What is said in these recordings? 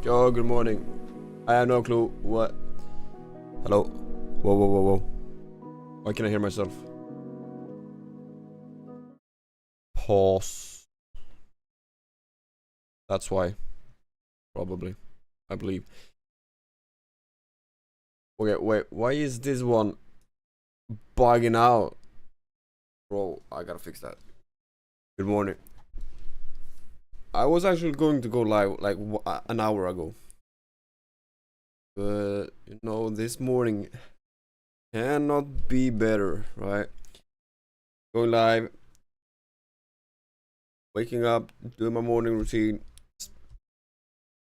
Yo, good morning. I have no clue what. Hello? Whoa, whoa, whoa, whoa. Why can't I hear myself? Pause. That's why. Probably. I believe. Okay, wait. Why is this one bugging out? Bro, I gotta fix that. Good morning. I was actually going to go live like an hour ago. But, you know, this morning cannot be better, right? Going live. Waking up, doing my morning routine.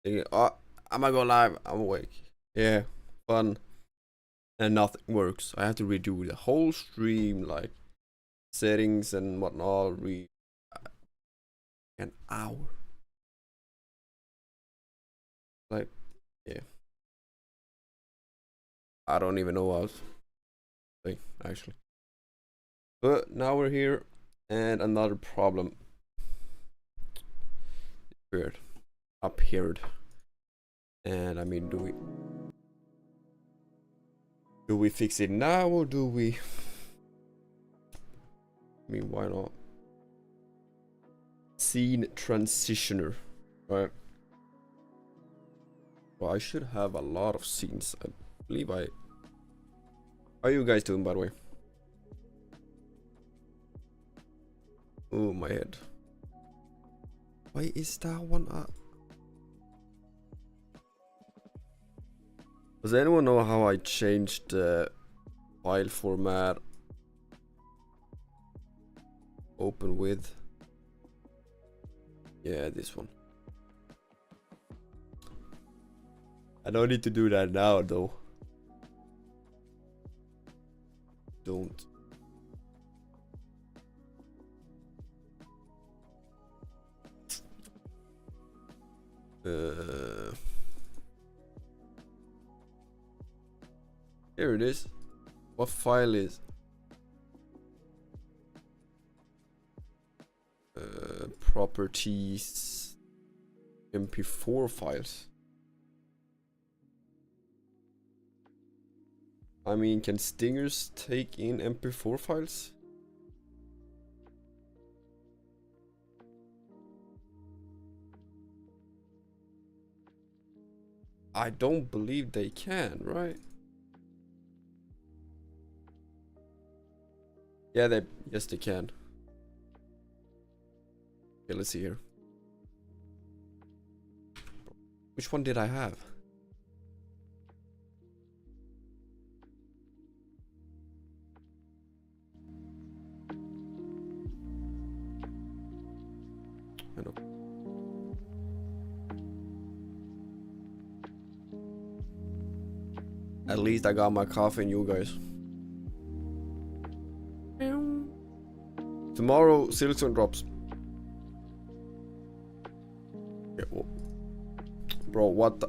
Thinking, oh, I might go live. I'm awake. Yeah, fun. And nothing works. I have to redo the whole stream, like settings and whatnot. An hour. Like, yeah. I don't even know what I was saying, actually. But now we're here, and another problem appeared. And I mean, do we fix it now, or do we? I mean, why not? Scene transitioner, right? Well, I should have a lot of scenes. I believe How are you guys doing, by the way? Oh, my head. Why is that one up? Does anyone know how I changed the file format? Open with. Yeah, this one. I don't need to do that now, though. Don't. Here it is. What file is? properties, MP4 files. I mean, can stingers take in MP4 files? I don't believe they can, right? Yeah, yes they can. Okay, let's see here. Which one did I have? I know. At least I got my coffee and you guys. Tomorrow, Silkstone drops. Yeah, well, bro, what the?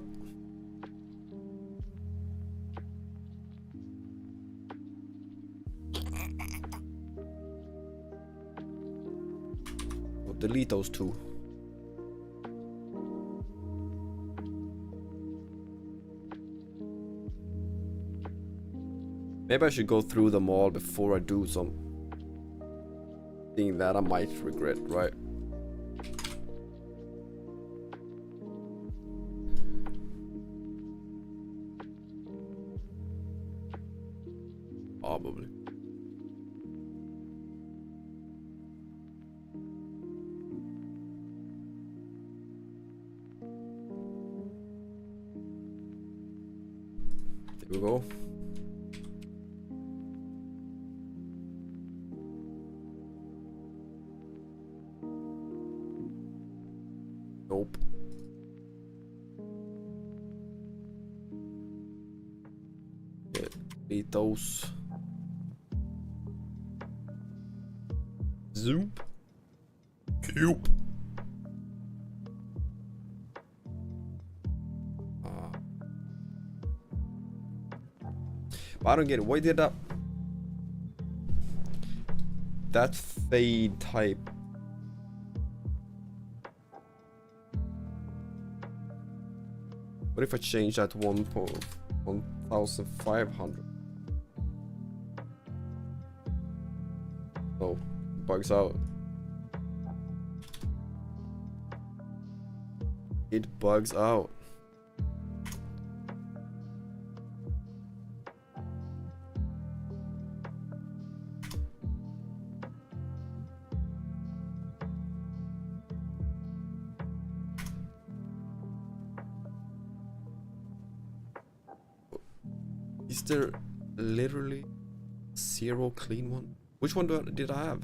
Oh, delete those two. Maybe I should go through them all before I do something that I might regret, right? Probably. There we go. Nope. Yeah, delete those. Zoop. Cube. I don't get it. Why did that fade type? What if I change that to 1,500? Oh, bugs out. It bugs out. Is there literally zero clean one? Which one did I have?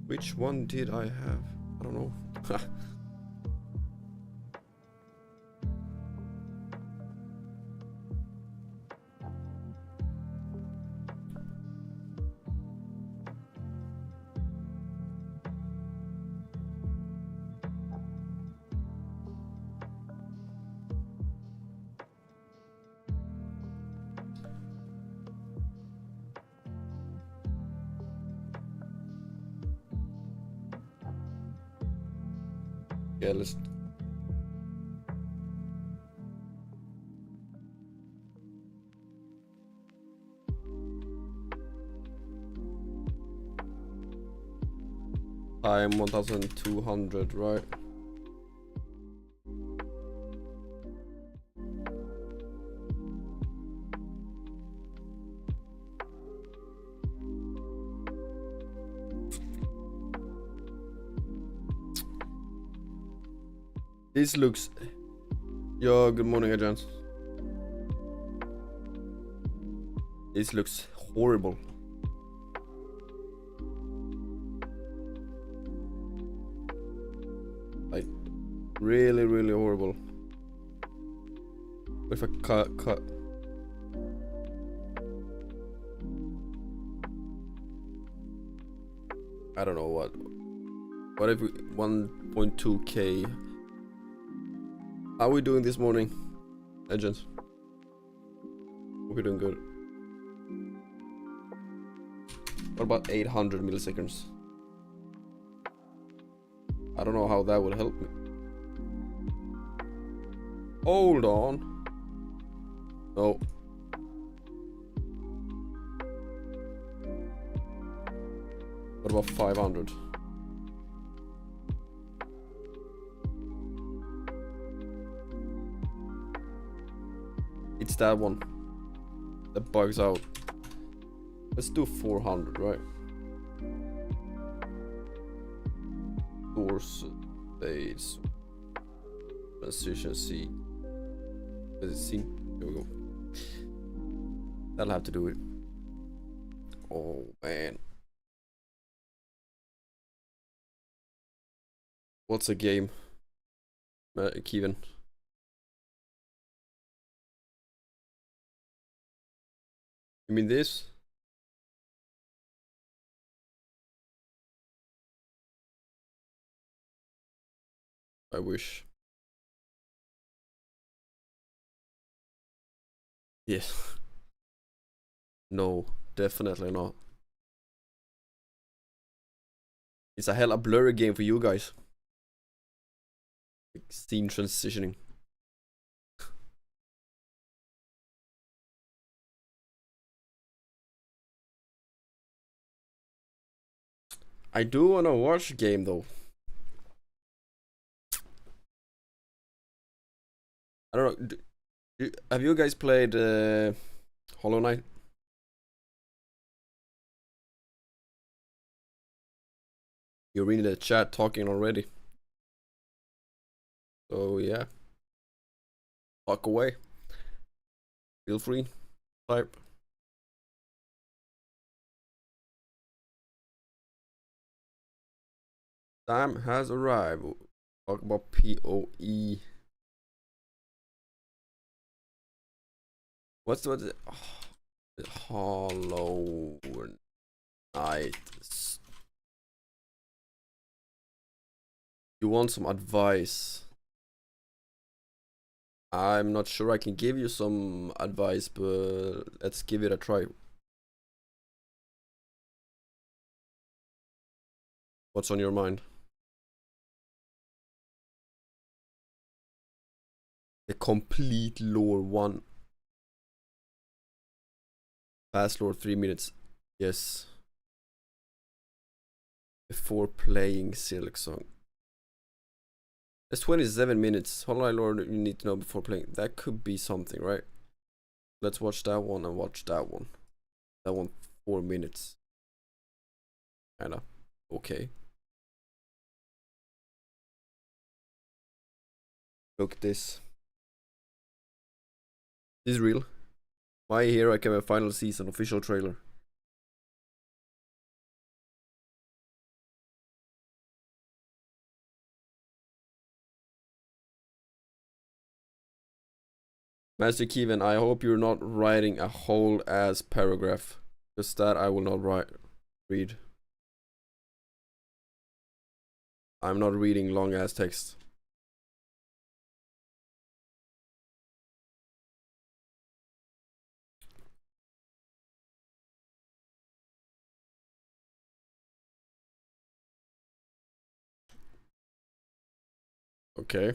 Which one did I have? I don't know. Yeah, let's. I'm 1,200, right? This looks. Yo, good morning, agents. This looks horrible. Like, really, really horrible. If I cut. I don't know what if we 1.2k. How are we doing this morning, agents? Hope you're doing good. What about 800 milliseconds? I don't know how that will help me. Hold on. No. What about 500? It's that one that bugs out. Let's do 400, right? Source, base, transition C. Does it see? Here we go. That'll have to do it. Oh man. What's a game? Kevin. You mean this? I wish. Yes. No, definitely not. It's a hella blurry game for you guys. Like scene transitioning. I do wanna watch a game though. I don't know. Have you guys played Hollow Knight? You're in the chat talking already. So yeah. Talk away. Feel free. Type. Time has arrived. Talk about PoE. What's the Hollow Knight? You want some advice? I'm not sure I can give you some advice, but let's give it a try. What's on your mind? The complete lore one. Fast lore 3 minutes. Yes. Before playing Silk Song. That's 27 minutes. Hollow Knight lore you need to know before playing. That could be something, right? Let's watch that one and watch that one. That one 4 minutes. Kinda. Okay. Look at this. This is real. My Hero Academia final season official trailer. Master Kevin, I hope you're not writing a whole ass paragraph. Just that I will not read. I'm not reading long ass text. Okay.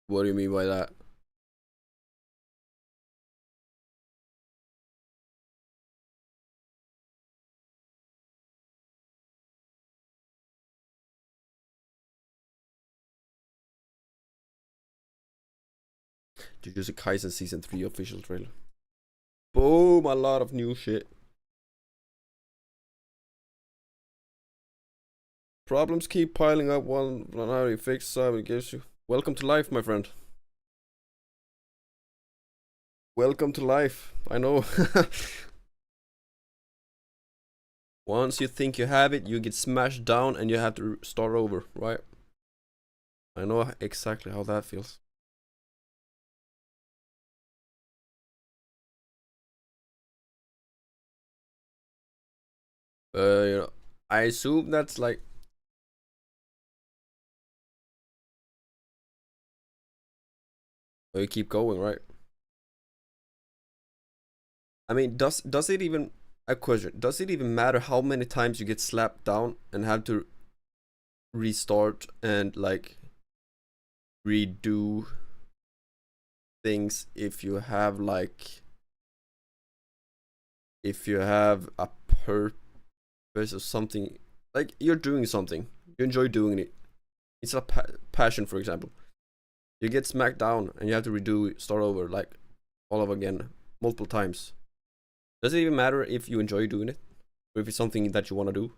What do you mean by that? Jujutsu Kaisen Season 3 official trailer. Boom! A lot of new shit. Problems keep piling up one how you fix so it gives you. Welcome to life, my friend. Welcome to life. I know. Once you think you have it, you get smashed down and you have to start over, right? I know exactly how that feels. You know, I assume that's like you keep going, right? I mean, does it even a question? Does it even matter how many times you get slapped down and have to restart and like redo things if you have like if you have a purpose or something, like you're doing something, you enjoy doing it, it's a passion, for example. You get smacked down and you have to redo it, start over, like all over again, multiple times. Does it even matter if you enjoy doing it, or if it's something that you want to do?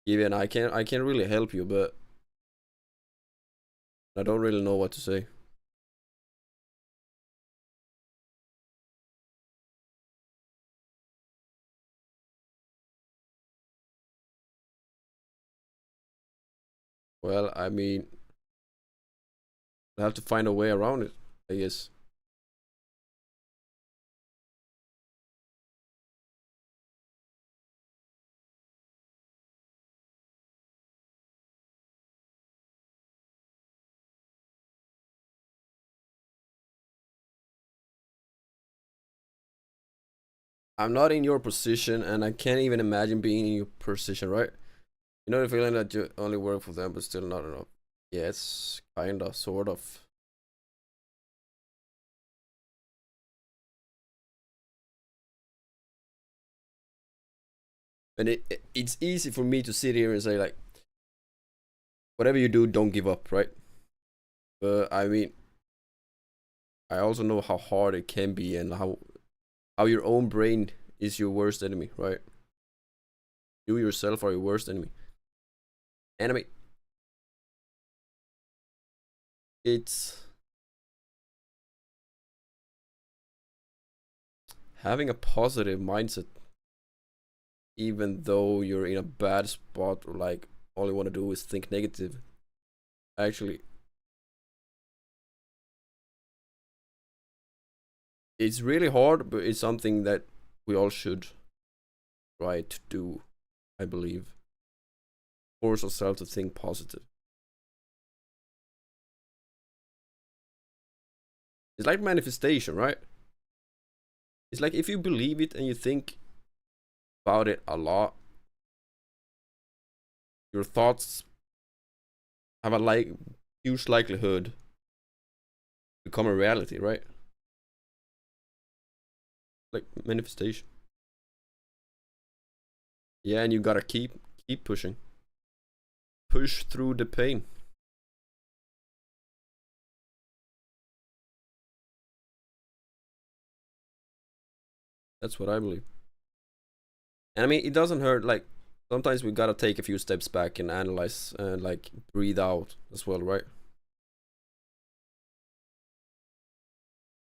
Even I can't really help you, but I don't really know what to say. Well, I mean, I have to find a way around it, I guess. I'm not in your position, and I can't even imagine being in your position, right? You know the feeling that you only work for them, but still not enough. Yes, kinda, sort of. And it's easy for me to sit here and say like, whatever you do, don't give up, right? But I mean, I also know how hard it can be, and how your own brain is your worst enemy, right? You yourself are your worst enemy. Enemy. It's having a positive mindset, even though you're in a bad spot, or like all you want to do is think negative. Actually, it's really hard, but it's something that we all should try to do, I believe. Force ourselves to think positive. It's like manifestation, right? It's like if you believe it and you think about it a lot, your thoughts have a like huge likelihood to become a reality, right? Like manifestation. Yeah, and you gotta keep pushing. Push through the pain. That's what I believe. And I mean, it doesn't hurt. Like sometimes we gotta take a few steps back and analyze and like breathe out as well, right?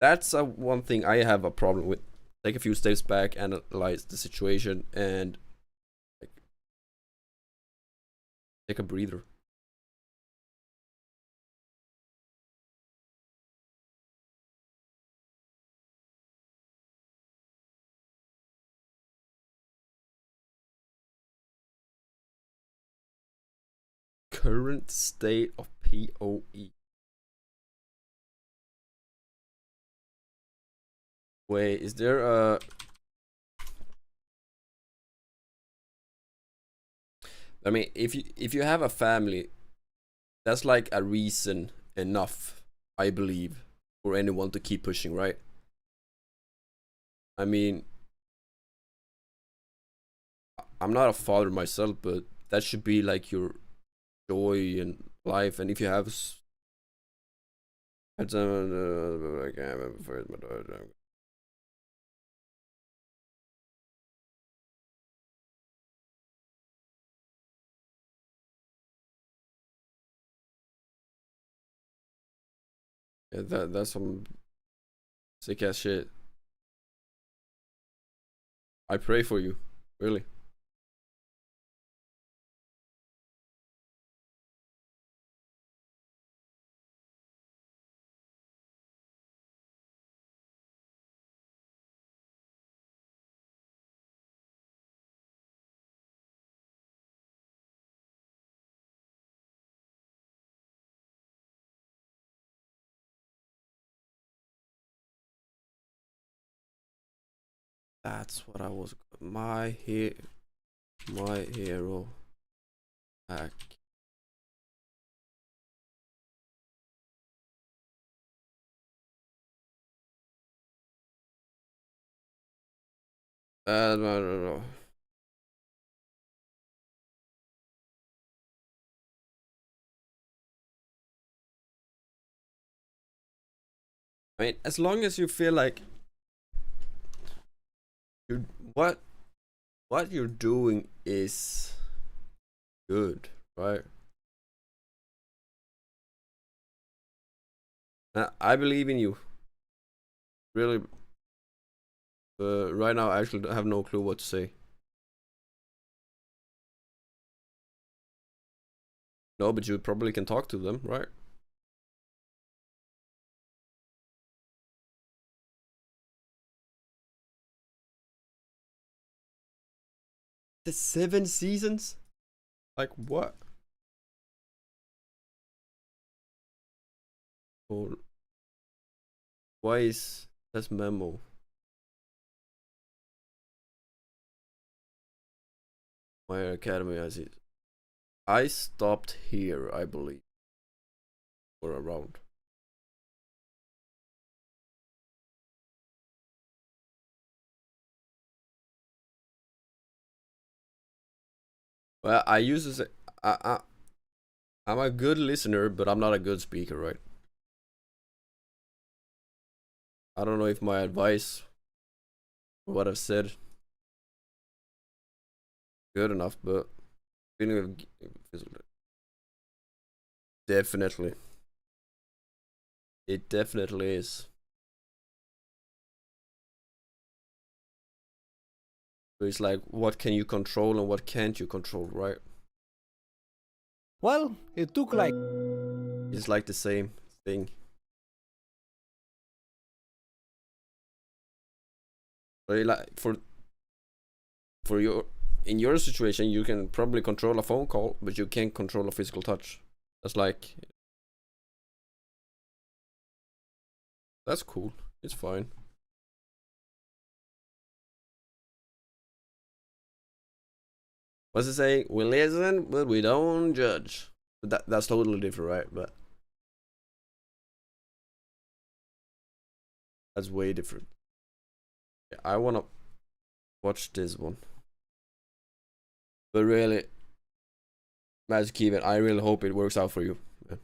That's one thing I have a problem with. Take a few steps back, analyze the situation, and like take a breather. Current state of POE. Wait, is there a? I mean, if you have a family, that's like a reason enough, I believe, for anyone to keep pushing, right? I mean, I'm not a father myself, but that should be like your joy in life. And if you have, yeah, that's some sick ass shit. I pray for you, really. That's what I was. My hero hack. I don't know. I mean, as long as you feel like you what you're doing is good, right? I believe in you. Really, right now I actually have no clue what to say. No, but you probably can talk to them, right? The 7 seasons? Like what? Or why is that's memo? My academy has it. I stopped here, I believe, or around. Well, I used to say I'm a good listener, but I'm not a good speaker, right? I don't know if my advice, what I've said, good enough, but feeling definitely, it definitely is. So it's like, what can you control and what can't you control, right? Well, it took like... It's like the same thing. But like for your in your situation, you can probably control a phone call, but you can't control a physical touch. That's like, that's cool. It's fine. What's it saying? We listen, but we don't judge. But that's totally different, right? But that's way different. Yeah, I wanna watch this one. But really, Magic Kevin, I really hope it works out for you. Man.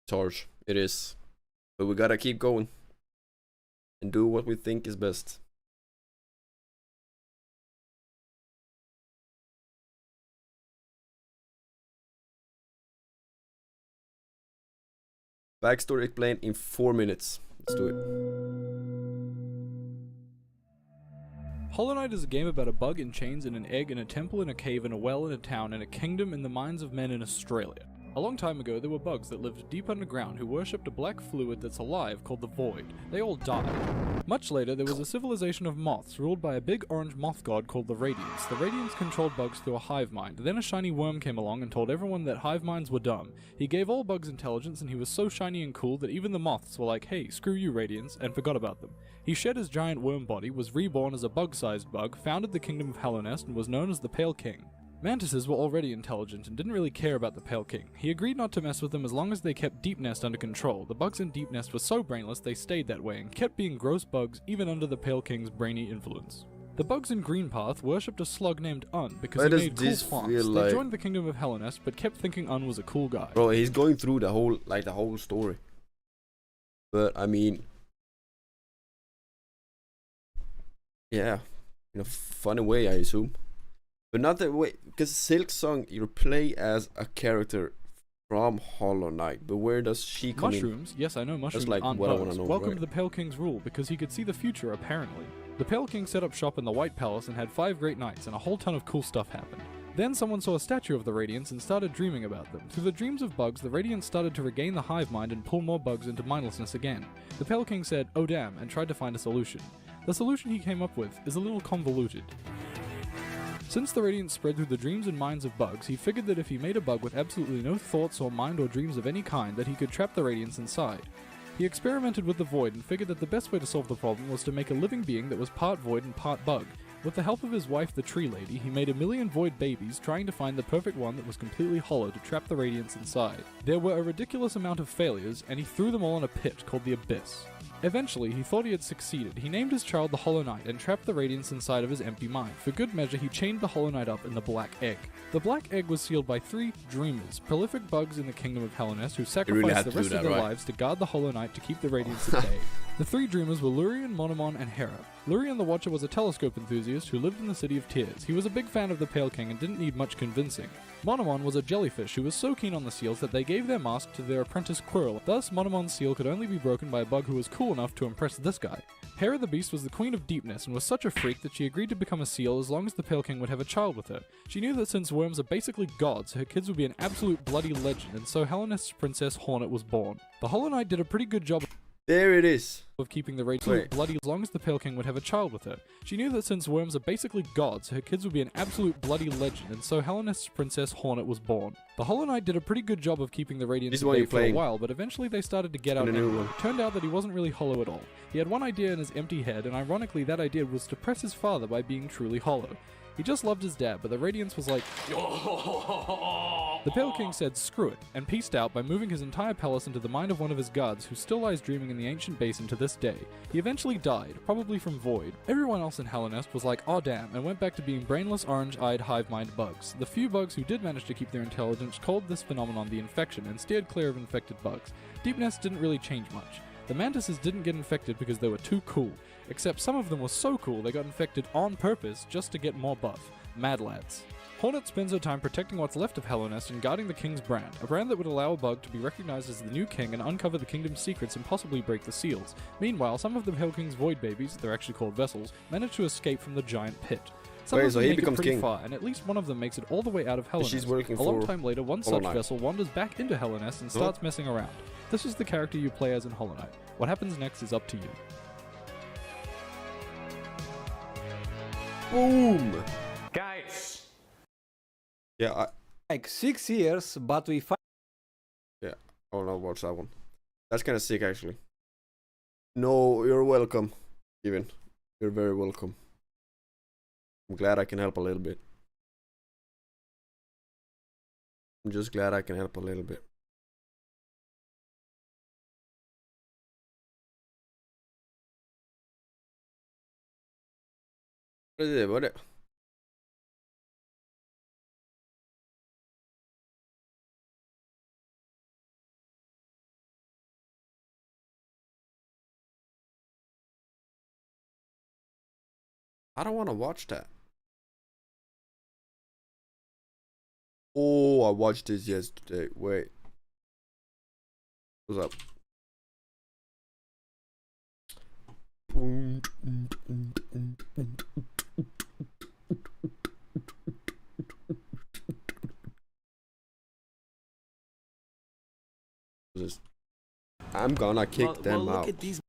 It's harsh. It is. But we gotta keep going. And do what we think is best. Backstory explained in 4 minutes. Let's do it. Hollow Knight is a game about a bug in chains in an egg in a temple in a cave in a well in a town in a kingdom in the minds of men in Australia. A long time ago, there were bugs that lived deep underground who worshipped a black fluid that's alive called the Void. They all died. Much later, there was a civilization of moths ruled by a big orange moth god called the Radiants. The Radiants controlled bugs through a hive mind. Then a shiny worm came along and told everyone that hive minds were dumb. He gave all bugs intelligence and he was so shiny and cool that even the moths were like, hey, screw you Radiants, and forgot about them. He shed his giant worm body, was reborn as a bug-sized bug, founded the kingdom of Hallownest, and was known as the Pale King. Mantises were already intelligent and didn't really care about the Pale King. He agreed not to mess with them as long as they kept Deep Nest under control. The bugs in Deep Nest were so brainless they stayed that way and kept being gross bugs even under the Pale King's brainy influence. The bugs in Green Path worshipped a slug named Un because he made cool plants. They joined the kingdom of Hallownest but kept thinking Un was a cool guy. Bro, he's going through the whole story. But I mean, yeah, in a funny way, I assume. But not that way, because Silksong, you play as a character from Hollow Knight, but where does she come Mushrooms? Yes, I know mushrooms like aren't what I bugs. wanna know, Welcome right? to the Pale King's rule, because he could see the future, apparently. The Pale King set up shop in the White Palace and had 5 great nights, and a whole ton of cool stuff happened. Then someone saw a statue of the Radiants and started dreaming about them. Through the dreams of bugs, the Radiants started to regain the hive mind and pull more bugs into mindlessness again. The Pale King said, oh damn, and tried to find a solution. The solution he came up with is a little convoluted. Since the Radiance spread through the dreams and minds of bugs, he figured that if he made a bug with absolutely no thoughts or mind or dreams of any kind, that he could trap the Radiance inside. He experimented with the void and figured that the best way to solve the problem was to make a living being that was part void and part bug. With the help of his wife, the tree lady, he made a million void babies, trying to find the perfect one that was completely hollow to trap the radiance inside. There were a ridiculous amount of failures, and he threw them all in a pit called the Abyss. Eventually, he thought he had succeeded. He named his child the Hollow Knight and trapped the radiance inside of his empty mind. For good measure, he chained the Hollow Knight up in the Black Egg. The Black Egg was sealed by 3 dreamers, prolific bugs in the kingdom of Hellenest who sacrificed the rest of their lives to guard the Hollow Knight to keep the radiance at bay. The 3 dreamers were Lurien, Monomon, and Hera. Lurien the Watcher was a telescope enthusiast who lived in the City of Tears. He was a big fan of the Pale King and didn't need much convincing. Monomon was a jellyfish who was so keen on the seals that they gave their mask to their apprentice Quirrell. Thus, Monomon's seal could only be broken by a bug who was cool enough to impress this guy. Hera the Beast was the queen of deepness and was such a freak that she agreed to become a seal as long as the Pale King would have a child with her. She knew that since worms are basically gods, her kids would be an absolute bloody legend, and so Hellenest's Princess Hornet was born. The Hollow Knight did a pretty good job There it is. of keeping the radiance bloody as long as the Pale King would have a child with her. She knew that since worms are basically gods, her kids would be an absolute bloody legend, and so Hellenest's Princess Hornet was born. The Hollow Knight did a pretty good job of keeping the radiance at bay for a while, but eventually they started to get out anyway. It turned out that he wasn't really hollow at all. He had one idea in his empty head, and ironically that idea was to press his father by being truly hollow. He just loved his dad, but the radiance was like... The Pale King said screw it, and peaced out by moving his entire palace into the mind of one of his guards who still lies dreaming in the ancient basin to this day. He eventually died, probably from void. Everyone else in Hellenest was like, aw damn, and went back to being brainless, orange-eyed, hive-mind bugs. The few bugs who did manage to keep their intelligence called this phenomenon the infection and steered clear of infected bugs. Deepness didn't really change much. The mantises didn't get infected because they were too cool, except some of them were so cool they got infected on purpose just to get more buff. Mad lads. Hornet spends her time protecting what's left of Hellenest and guarding the king's brand, a brand that would allow a bug to be recognized as the new king and uncover the kingdom's secrets and possibly break the seals. Meanwhile, some of the Pale King's void babies, they're actually called vessels, manage to escape from the giant pit. Some of them make it pretty far, and at least one of them makes it all the way out of Hellenest. A long time later, one such vessel wanders back into Hellenest and starts messing around. This is the character you play as in Hollow Knight. What happens next is up to you. Boom! Guys! Yeah, Like 6 years, but we find... Yeah, I wanna watch that one. That's kinda sick, actually. No, you're welcome, Steven. You're very welcome. I'm glad I can help a little bit. I'm just glad I can help a little bit. What is it? What it? I don't want to watch that. Oh, I watched this yesterday. Wait. What's up? I'm gonna kick them out. Look at these.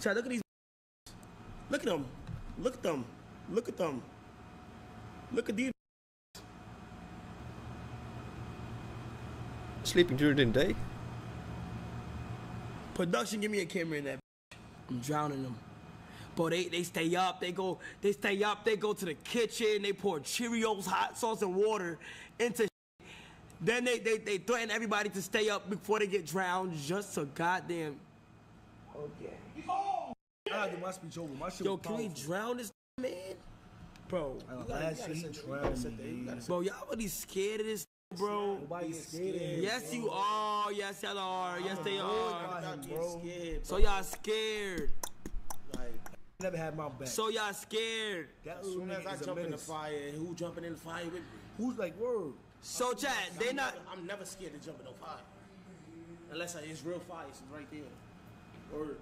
Chad, look at these. Look at them. Look at them. Look at them. Look at these. Sleeping during the day? Production, give me a camera in that. I'm drowning them. But they stay up. They stay up. They go to the kitchen. They pour Cheerios, hot sauce, and water into. Then they threaten everybody to stay up before they get drowned just so goddamn. Okay. Oh! My speech over. My shit Yo, was can we powerful. drown this man? Bro. Bro, y'all really scared of this, bro? Nobody's scared. Yes, you are. Yes, y'all are. Yes, they are. Bro. So y'all scared. Like, I never had my back. So y'all scared. That As soon as I jump in the fire, who jumping in the fire with me? Who's like, word? So Chad, they not. I'm never scared to jump in no fire. Unless it's real fire, it's right there. Word.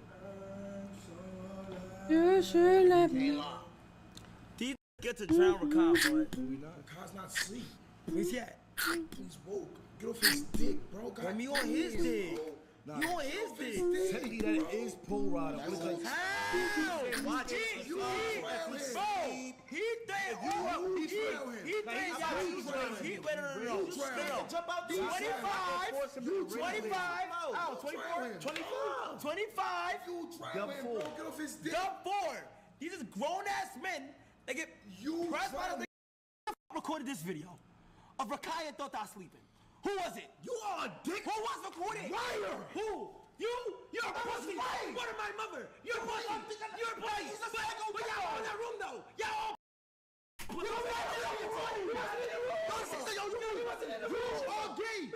You should let Can't lie. These get to drown Rakan, boy. We not. Kai's not asleep. Where's he at? He's woke. Get off his dick, bro. God Let me on his damn, dick. bro. Nah, You is this. technically that is pole rider. But it's like, How? Watch it. He You trail him. bro. He think. you trail him. He think. Wait, no. Jump out the 25. You 25. Oh, 24. 24. 25. Jump forward. Get off his dick. Jump forward. These is grown ass men. They get pressed by the recorded this video of Rakaya thought I was sleeping. Who was it? You are a dick. Who was recorded? Liar. Who? You're a pussy. What am I, mother? You're a pussy. You're a pussy. But y'all all in that room though. Y'all all. all gay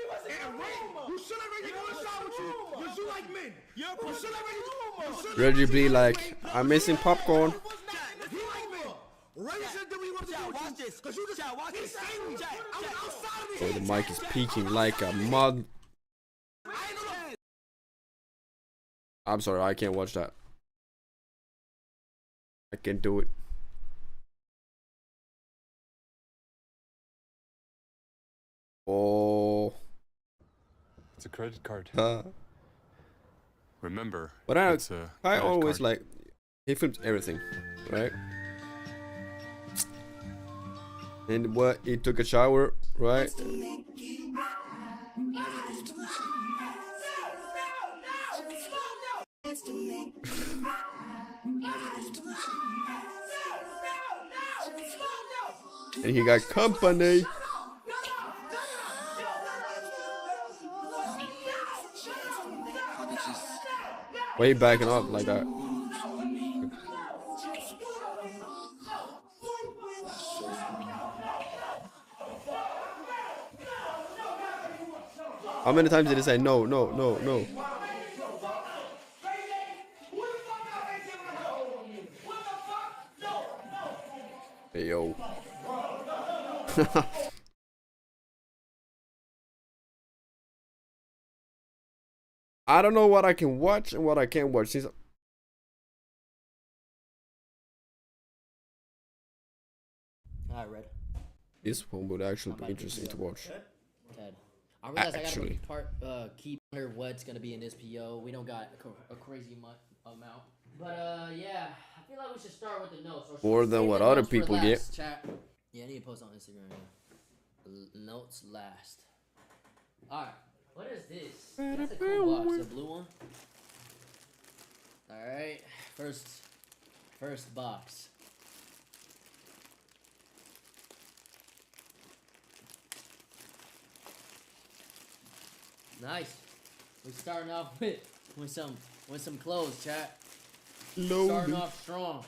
and rape. You should already go to shower with you. Because you like men. You're a pussy. Reggie be like, I'm missing popcorn. He like men. Reggie said that we want to do Watch this. because you just watch this. I was outside of So the the mic is peaking like a mud. I'm sorry, I can't watch that. I can't do it. Oh. It's a credit card. Huh. Remember, But it's a I credit always card. like, he films everything, right? And what, he took a shower, right? And he got company. Why you backing up like that? How many times did he say no, no, no, no? Hey, yo. I don't know what I can watch and what I can't watch. Since Alright, Red. this one would actually be interesting to watch. Ted. I realize Actually. I gotta keep under what's gonna be in this PO. We don't got a crazy amount. But yeah, I feel like we should start with the notes. Or should More we than save what the other notes for people get. last, chat? Yeah, I need to post on Instagram. Yeah. Notes last. Alright, what is this? That's a cool box, the blue one. Alright, first box. Nice. We're starting off with some clothes, chat. Starting off strong.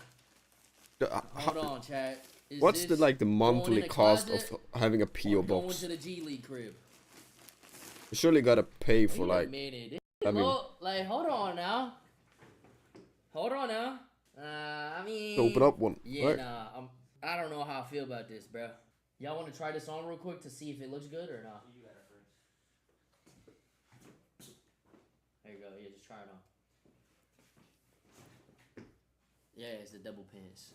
Hold on, chat. Is What's the this like the going monthly in the cost closet of having a or PO going box? to the G League crib? You surely gotta pay for Wait a like. minute. I mean- Like, hold on now. I mean. To open up one, Yeah, right? nah. I don't know how I feel about this, bro. Y'all want to try this on real quick to see if it looks good or not? There you go. Yeah, just try it on. Yeah, it's the double pants.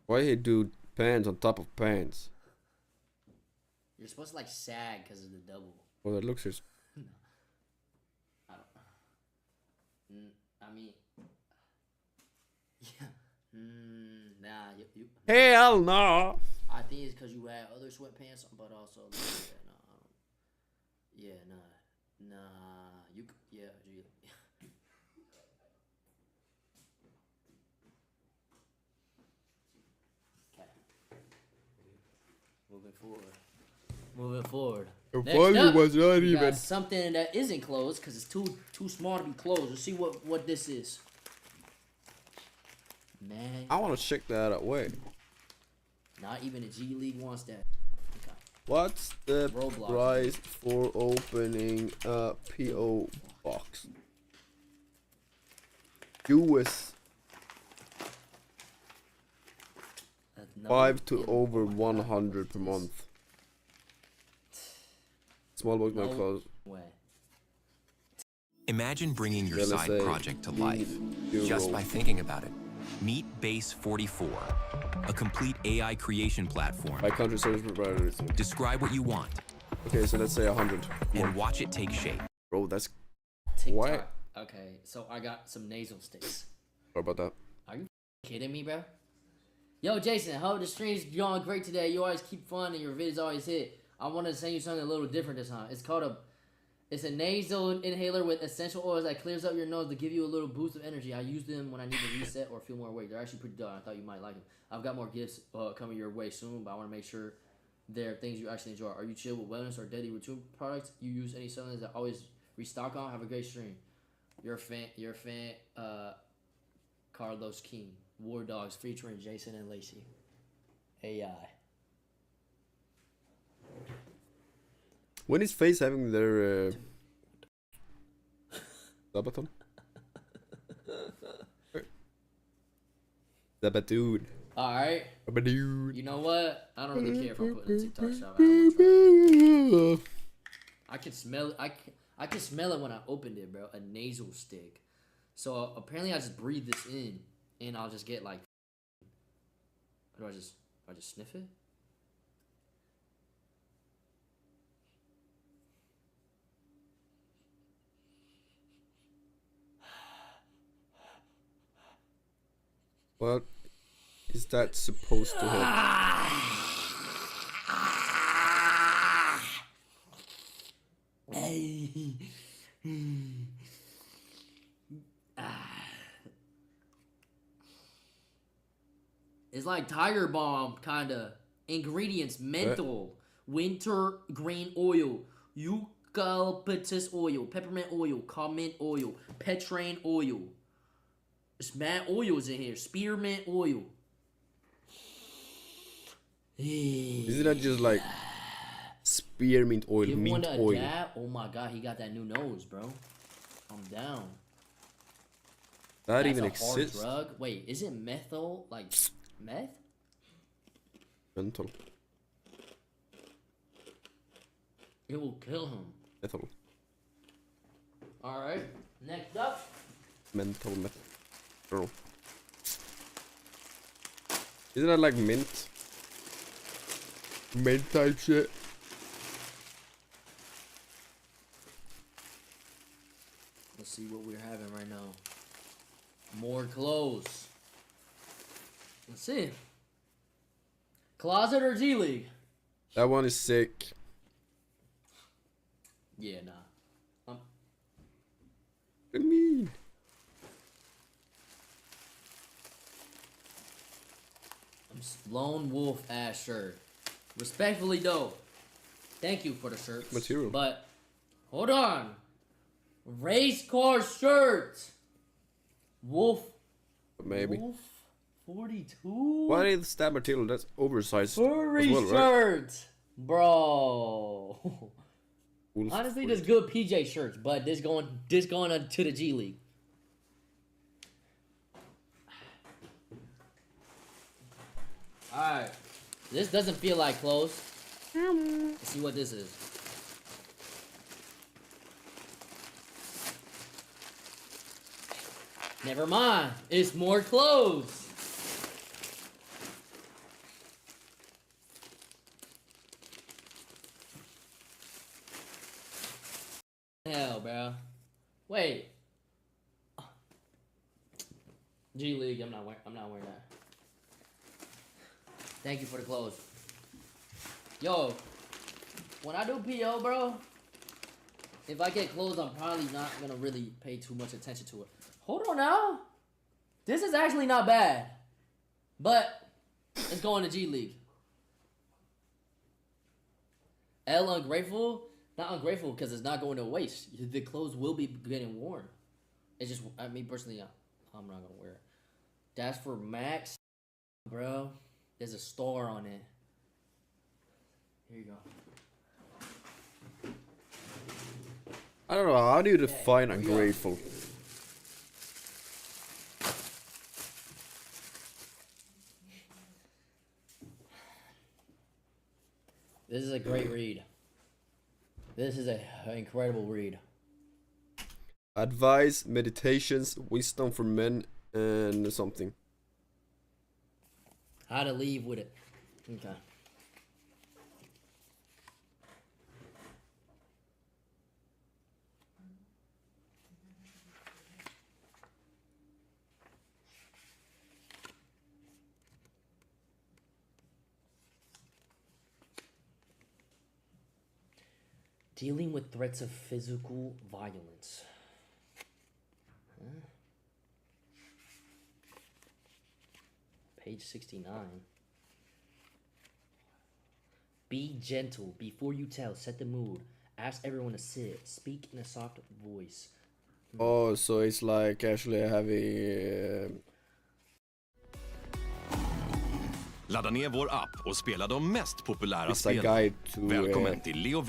Why he do pants on top of pants? You're supposed to like sag because of the double. Well, that looks just. I don't. I mean. Yeah. Nah. You. Hell no! I think it's because you had other sweatpants, but also. Yeah, nah. You. Yeah. Okay. Moving forward. The Next volume up, was not we got even. something that isn't closed because it's too small to be closed. Let's see what this is. Man, I want to check that away. not even the G League wants that. Okay. What's the Roblox. price for opening a PO box? US That's no 5 to in- over 100 per month. Small box, no No. close. way. Imagine bringing your Yeah, let's side say project to life euro. just by thinking about it. Meet Base 44, a complete AI creation platform. By country service providers. Describe what you want, Okay, so let's say 100. and watch it take shape. Bro, that's TikTok. Why? Okay, so I got some nasal sticks. What about that? Are you kidding me, bro? Yo, Jason, hope the stream's going great today. You always keep fun and your videos always hit. I want to send you something a little different this time. It's a nasal inhaler with essential oils that clears up your nose to give you a little boost of energy. I use them when I need to reset or feel more awake. They're actually pretty dope. I thought you might like them. I've got more gifts coming your way soon, but I want to make sure they're things you actually enjoy. Are you chill with wellness or daily routine products? You use any supplements that always restock on? Have a great stream. You're a fan, Carlos King. War Dogs featuring Jason and Lacey. AI. When is FaZe having their Sabaton? Sabaton. Alright. Sabaton. You know what? I don't really care if I'm putting a TikTok shop. I can smell it. I can smell it when I opened it, bro. A nasal stick. So apparently I just breathe this in and I'll just get like, do I just sniff it? What is that supposed to help? It's like Tiger Balm, kinda. Ingredients: menthol, winter green oil, eucalyptus oil, peppermint oil, mint oil, petrane oil. There's mad oils in here. Spearmint oil. Isn't that just like spearmint oil, Give mint one a oil? dab. Oh my god, he got that new nose, bro. I'm down. That That's even a hard exists? drug. Wait, is it methyl? Like meth? Mental. It will kill him. Methyl. All right. Next up. Mental meth. Oh. Isn't that like mint? Mint type shit. Let's see what we're having right now. More clothes. Let's see. Closet or G League? That one is sick. Yeah, nah. What do you mean? Lone Wolf ass shirt. Respectfully though. Thank you for the shirts. Material. But hold on. Race car shirt. Wolf. Maybe. Wolf 42. Why is that material? That's oversized. Furry as well, right? shirt. Bro. Wolf Honestly, 42. there's good PJ shirts, but this going to the G League. Alright. This doesn't feel like clothes. Let's see what this is. Never mind. It's more clothes. Hell, bro. Wait. G League. I'm not wearing that. Thank you for the clothes. Yo, when I do PO, bro, if I get clothes, I'm probably not gonna really pay too much attention to it. Hold on now. This is actually not bad. But it's going to G League. L ungrateful? Not ungrateful because it's not going to waste. The clothes will be getting worn. It's just, I mean, personally, I'm not gonna wear it. That's for Max, bro. There's a star on it. Here you go. I don't know. How do you define here we go. ungrateful? This is a great read. This is an incredible read. Advice, meditations, wisdom for men, and something. How to leave with it. Okay. Dealing with threats of physical violence. Huh? Page 69. Be gentle before you tell. Set the mood. Ask everyone to sit. Speak in a soft voice. Oh, so it's like actually having Ladda ner vår app och spela de mest populära it's a spelen. guide to Välkommen till Leo.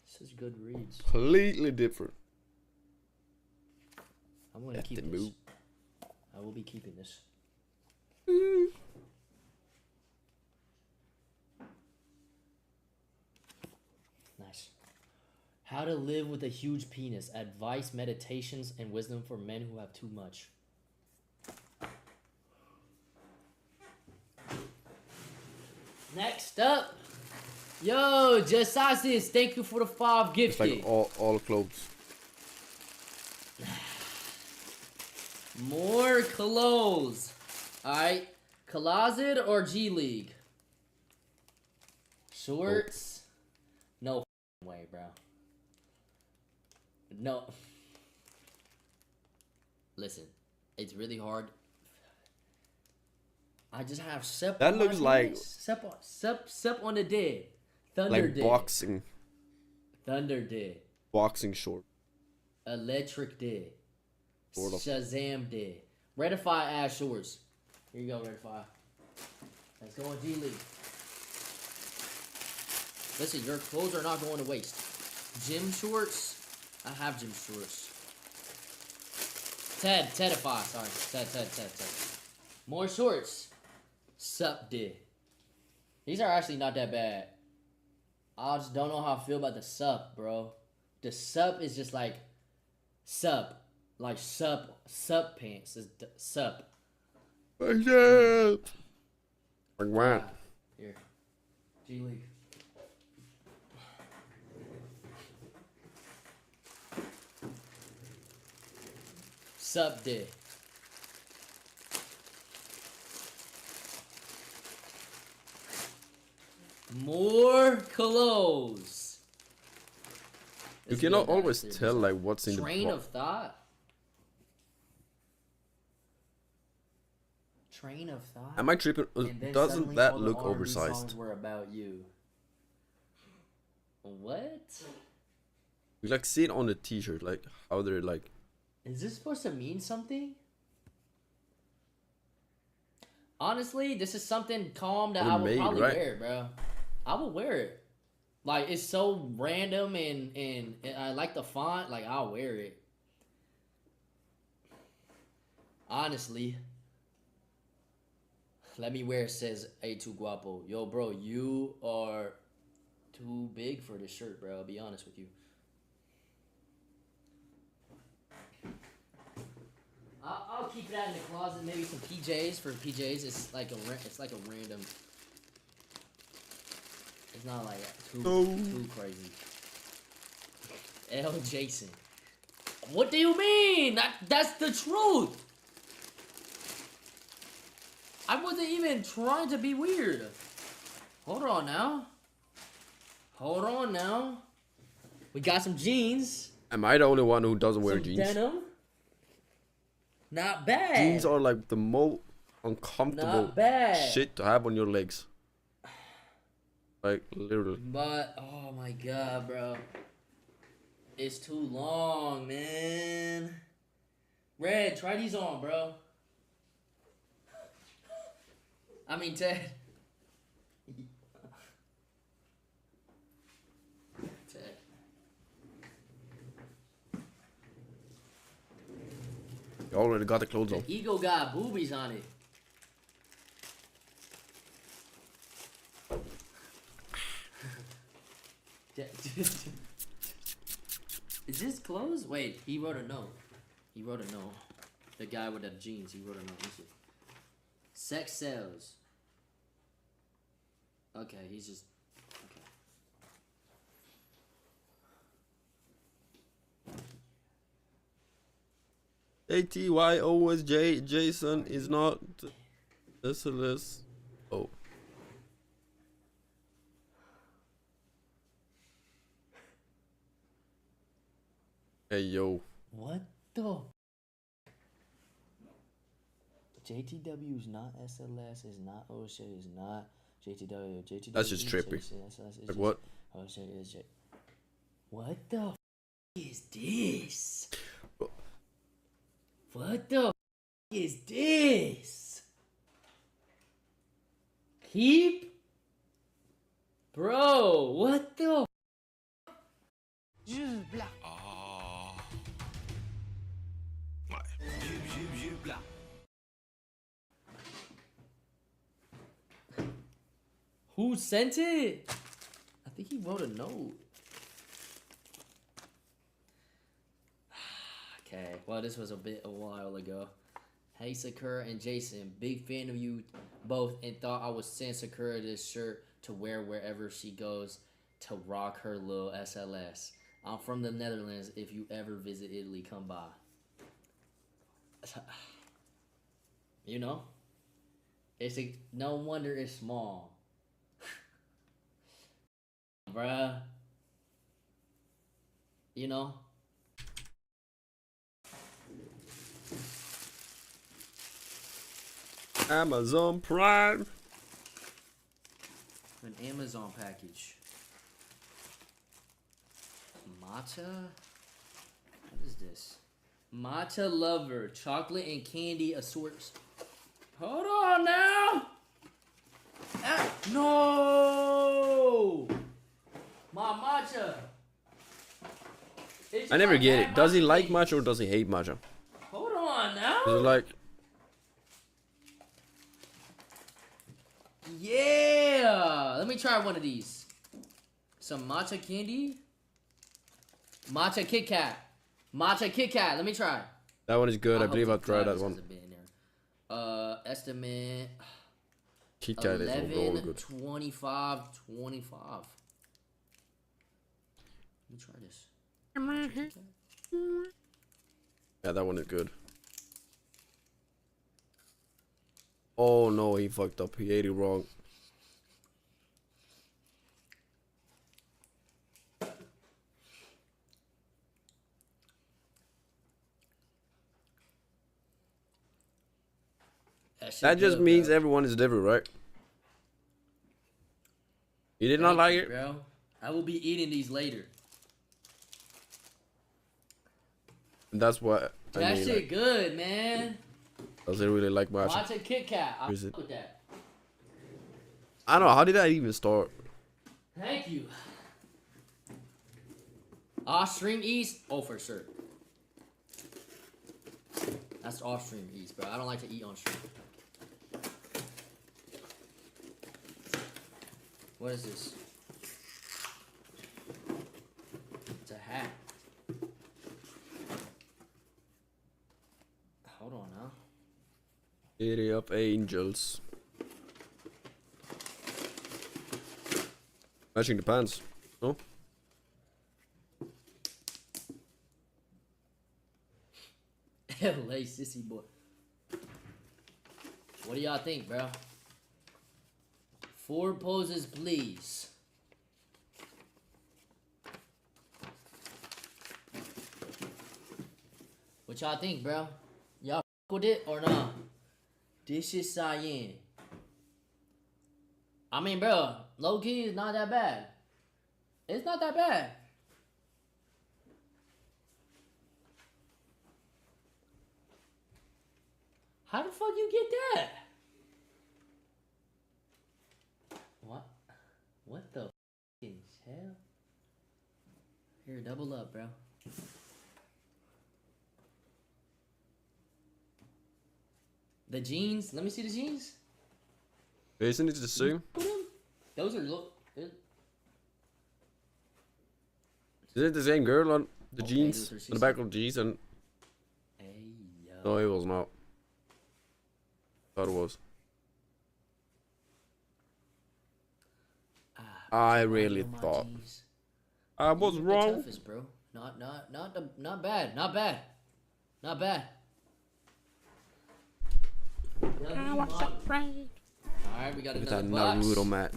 This is good reads. completely different. I'm gonna Let keep them this. move. I will be keeping this. Nice. How to live with a huge penis. Advice, meditations, and wisdom for men who have too much. Next up. Yo, Just Sauces, thank you for the 5 It's gifted. like all clothes. More clothes. Alright. Closet or G League? Shorts? No f***ing way, bro. No. Listen, it's really hard. I just have Sep. That on my looks like- hands. Sep on the dead. Thunder Like dead. boxing Thunder dead. short. Electric dead. Sort of. Shazam dead. Redify ass shorts. Here you go, Redify. Let's go on G League. Listen, your clothes are not going to waste. Gym shorts. I have gym shorts. Tedify. Sorry. Ted. More shorts. Sup did. These are actually not that bad. I just don't know how I feel about the sup, bro. The sup is just like sup. Like sup pants is sup. Yeah. Like what? Here. G League. Sup did. More clothes. You It's cannot good, always actually. tell like what's in Train the of thought. Train of thought. Am I tripping? And then Doesn't suddenly that all the look R&B oversized? songs were about you. What? You like see it on the t-shirt, like how they're like. Is this supposed to mean something? Honestly, this is something calm that I will Made, probably right? wear, bro. I will wear it. Like, it's so random and I like the font. Like, I'll wear it. Honestly. Let me wear it says A too guapo. Yo, bro, you are too big for this shirt, bro. I'll be honest with you. I'll keep that in the closet. Maybe some PJs for PJs. It's like a random. It's not like too crazy. L Jason. What do you mean? That's the truth. I wasn't even trying to be weird. Hold on now. We got some jeans. Am I the only one who doesn't wear Some jeans? denim. Not bad. Jeans are like the most uncomfortable Not bad. shit to have on your legs. Like literally. But oh my god, bro. It's too long, man. Red, try these on, bro. I mean, Ted. Ted. You already got the clothes The on. Eagle got boobies on it. Is this clothes? Wait, he wrote a note. The guy with the jeans, he wrote a note. Let me see. Sex sells. Okay, he's just. Okay. ATYOSJ Jason is not SLS. Oh. Hey yo. What the? JTW is not SLS, is not OSHA, is not JTW. JTW. That's just trippy. Like what? OSHA is J. What the f is this? What the f is this? Keep? Bro, what the f? Who sent it? I think he wrote a note. Okay, well, this was a while ago. Hey, Sakura and Jason, big fan of you both and thought I would send Sakura this shirt to wear wherever she goes to rock her little SLS. I'm from the Netherlands. If you ever visit Italy, come by. You know? No wonder it's small. Bruh. You know? Amazon Prime. An Amazon package. Matcha? What is this? Matcha Lover. Chocolate and candy assorts. Hold on now! No! My matcha! I never get it. Does he like matcha or does he hate matcha? Hold on now! Is it like... Yeah! Let me try one of these. Some matcha candy. Matcha Kit Kat. Matcha Kit Kat. Let me try. That one is good. I believe I'll try that one. Estimate. Kit Kat is all good. 25. Let me try this. Yeah, that one is good. Oh no, he fucked up. He ate it wrong. That just means everyone is different, right? You did not like it? Bro. I will be eating these later. That's what I that mean, shit like, good, man. does it really like matcha? Matcha Kit Kat. I'm Is it? with that. I don't know. How did that even start? Thank you. Off-stream East? Oh, for sure. That's off-stream East, bro. I don't like to eat on stream. What is this? It's a hat. Hold on now. City of Angels. Matching the pants. No? LA sissy boy. What do y'all think, bro? 4 poses, please. What y'all think, bro? Y'all f with it or not? This is Cyan. I mean, bro, low key is not that bad. It's not that bad. How the fuck you get that? What? What the fucking hell? Here, double up, bro. The jeans. Let me see the jeans. Isn't it the same? Those are look. Is it the same girl on the Okay, jeans? those are On the back of the jeans and... Hey, yo. No, it was not. Thought it was. I really thought. I was wrong. The toughest, bro. Not bad. Not bad. Not bad. Alright, we got With another that box. Naruto mat.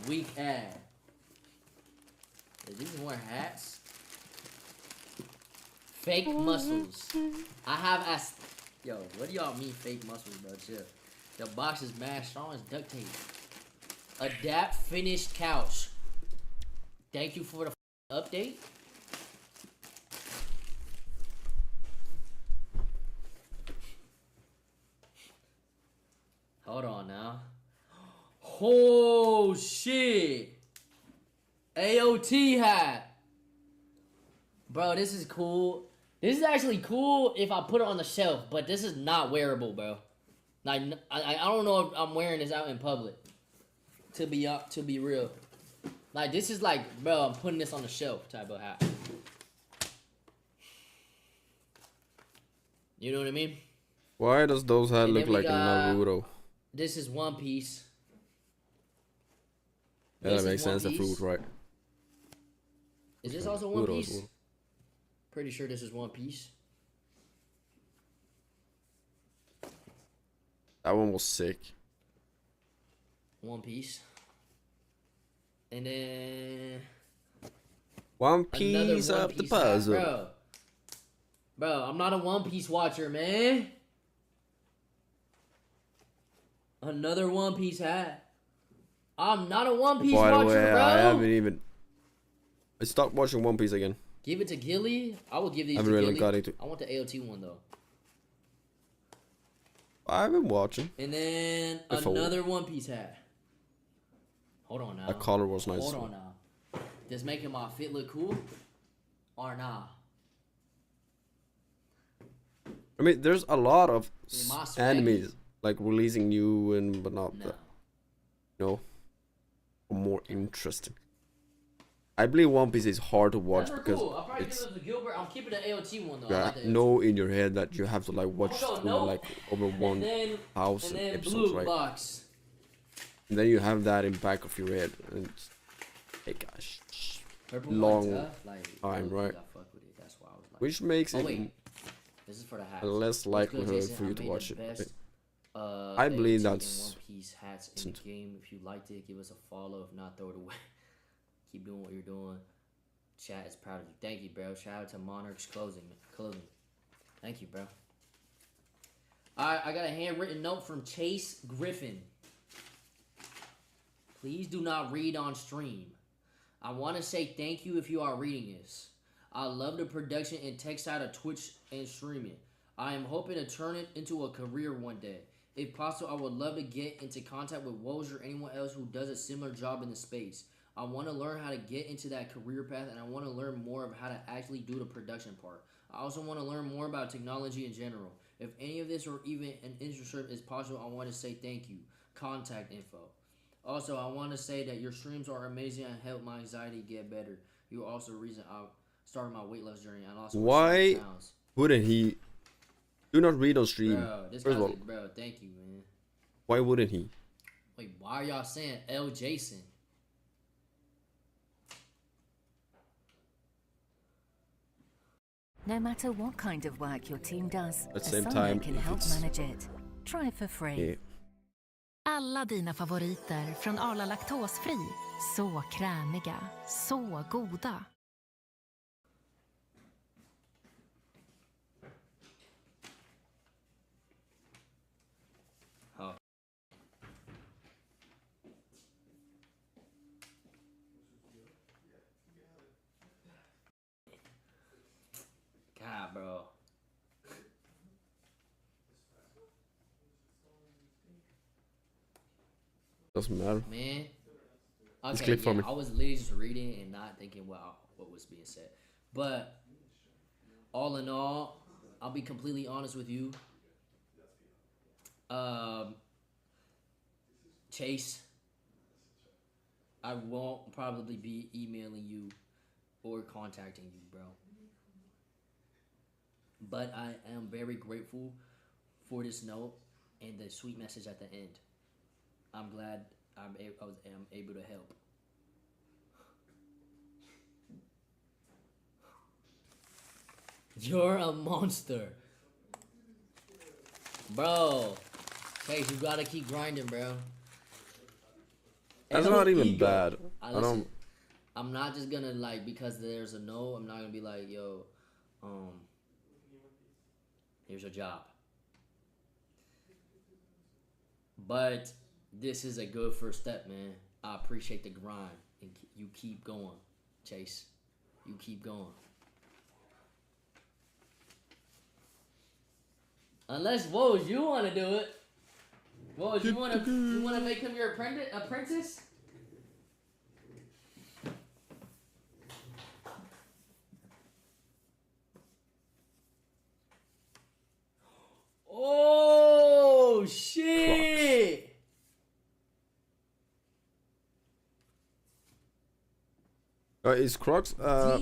weak ad. Is these more hats? Fake muscles. I have asked. Yo, what do y'all mean fake muscles, bro? Chill. The box is mad strong as duct tape. Adapt finished couch. Thank you for the update. Hold on now. Oh shit. AOT hat. Bro, this is cool. This is actually cool if I put it on the shelf, but this is not wearable, bro. Like, I don't know if I'm wearing this out in public. To be real. Like, this is like, bro, I'm putting this on the shelf type of hat. You know what I mean? Why does those hats look like a Naruto? This is One Piece. Yeah, that makes sense. The fruit, right? Is this also One Piece? Pretty sure this is One Piece. That one was sick. One Piece. And then One piece of the puzzle. Hat, bro, I'm not a One Piece watcher, man. Another One Piece hat. I'm not a One Piece watcher, By the way, bro. I haven't even. I stopped watching One Piece again. Give it to Gilly. I will give these to really Gilly. got into. I want the AOT one though. I've been watching. And then another One Piece hat. Hold on now. That color was nice. Hold on now. Does making my fit look cool? Or nah? I mean, there's a lot of My swag. animes like releasing new and but not No. the, you know, more interesting. I believe One Piece is hard to watch That's because cool. I'll probably it's give it to Gilbert. I'm keeping the AOT one though. you I like the AOT. know in your head that you have to like watch Oh, no, through no. like over And then 1,000 episodes, blue right? box. And then you have that in back of your head, and it's, hey gosh, Purple long tough, like, time, I right? fuck with it. That's why I was like. Which makes Oh it wait, this is for the hats. less What's good, likelihood Jason? for I you to made watch the it. best, I believe AOT that's and One Piece hats in the game. If you liked it, give us a follow. If not, throw it away. Keep doing what you're doing. Chat is proud of you. Thank you, bro. Shout out to Monarch's Clothing. Thank you, bro. Alright, I got a handwritten note from Chase Griffin. Please do not read on stream. I want to say thank you if you are reading this. I love the production and tech side of Twitch and streaming. I am hoping to turn it into a career one day. If possible, I would love to get into contact with Woj or anyone else who does a similar job in the space. I want to learn how to get into that career path, and I want to learn more of how to actually do the production part. I also want to learn more about technology in general. If any of this or even an internship is possible, I want to say thank you. Contact info. Also, I want to say that your streams are amazing and help my anxiety get better. You are also the reason I started my weight loss journey. And also why wouldn't he? Do not read on stream. Bro, this First of guy's all, bro, thank you, man. why wouldn't he? Wait, why are y'all saying L. Jason? No matter what kind of work your team does, At the same Asana time, can if help it's- manage it. Try for free. Yeah. Alla dina favoriter från Arla laktosfri. Så krämiga, så goda. Oh. God, bro. Doesn't matter. Man. Just Okay, click for yeah, me. I was literally just reading and not thinking what was being said. But all in all, I'll be completely honest with you. Chase, I won't probably be emailing you or contacting you, bro. But I am very grateful for this note and the sweet message at the end. I'm glad I am able to help. You're a monster. Bro. Chase, you gotta keep grinding, bro. That's And no not even ego. bad. Listen, I'm not just gonna like because there's a no. I'm not gonna be like, yo, here's your job. But this is a good first step, man. I appreciate the grind, and you keep going, Chase. You keep going. Unless Woj, you want to do it. Woj, you want to make him your apprentice? Oh shit! Is Crocs Damn.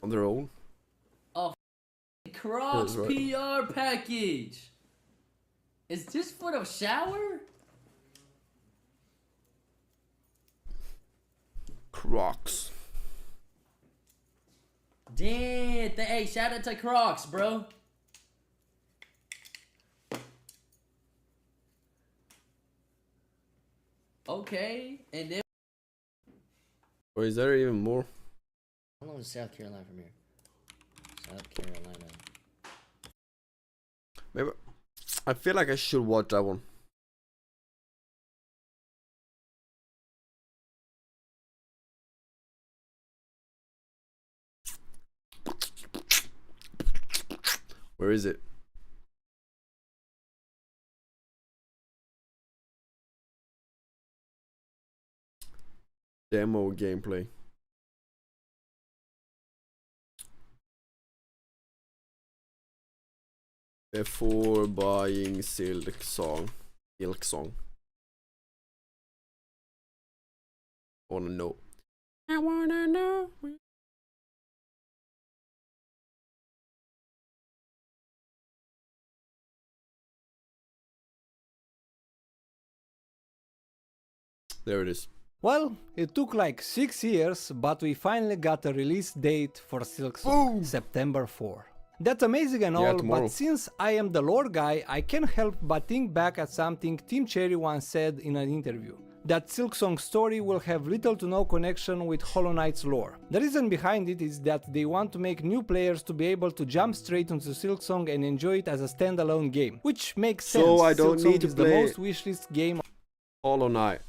on their own? A Crocs Yes, right. PR package. Is this for the shower? Crocs. Damn. Hey, shout out to Crocs, bro. Okay, and then Or is there even more? how long is South Carolina from here? South Carolina. Maybe I feel like I should watch that one. Where is it? Demo gameplay. Before buying Silk Song. I wanna know. I wanna know. There it is. Well, it took like 6 years, but we finally got a release date for Silksong, September 4. That's amazing and all, tomorrow. but since I am the lore guy, I can't help but think back at something Team Cherry once said in an interview. That Silksong's story will have little to no connection with Hollow Knight's lore. The reason behind it is that they want to make new players to be able to jump straight into Silksong and enjoy it as a standalone game, which makes sense. So I don't Silksong need to is play the most wishlist game Hollow Knight.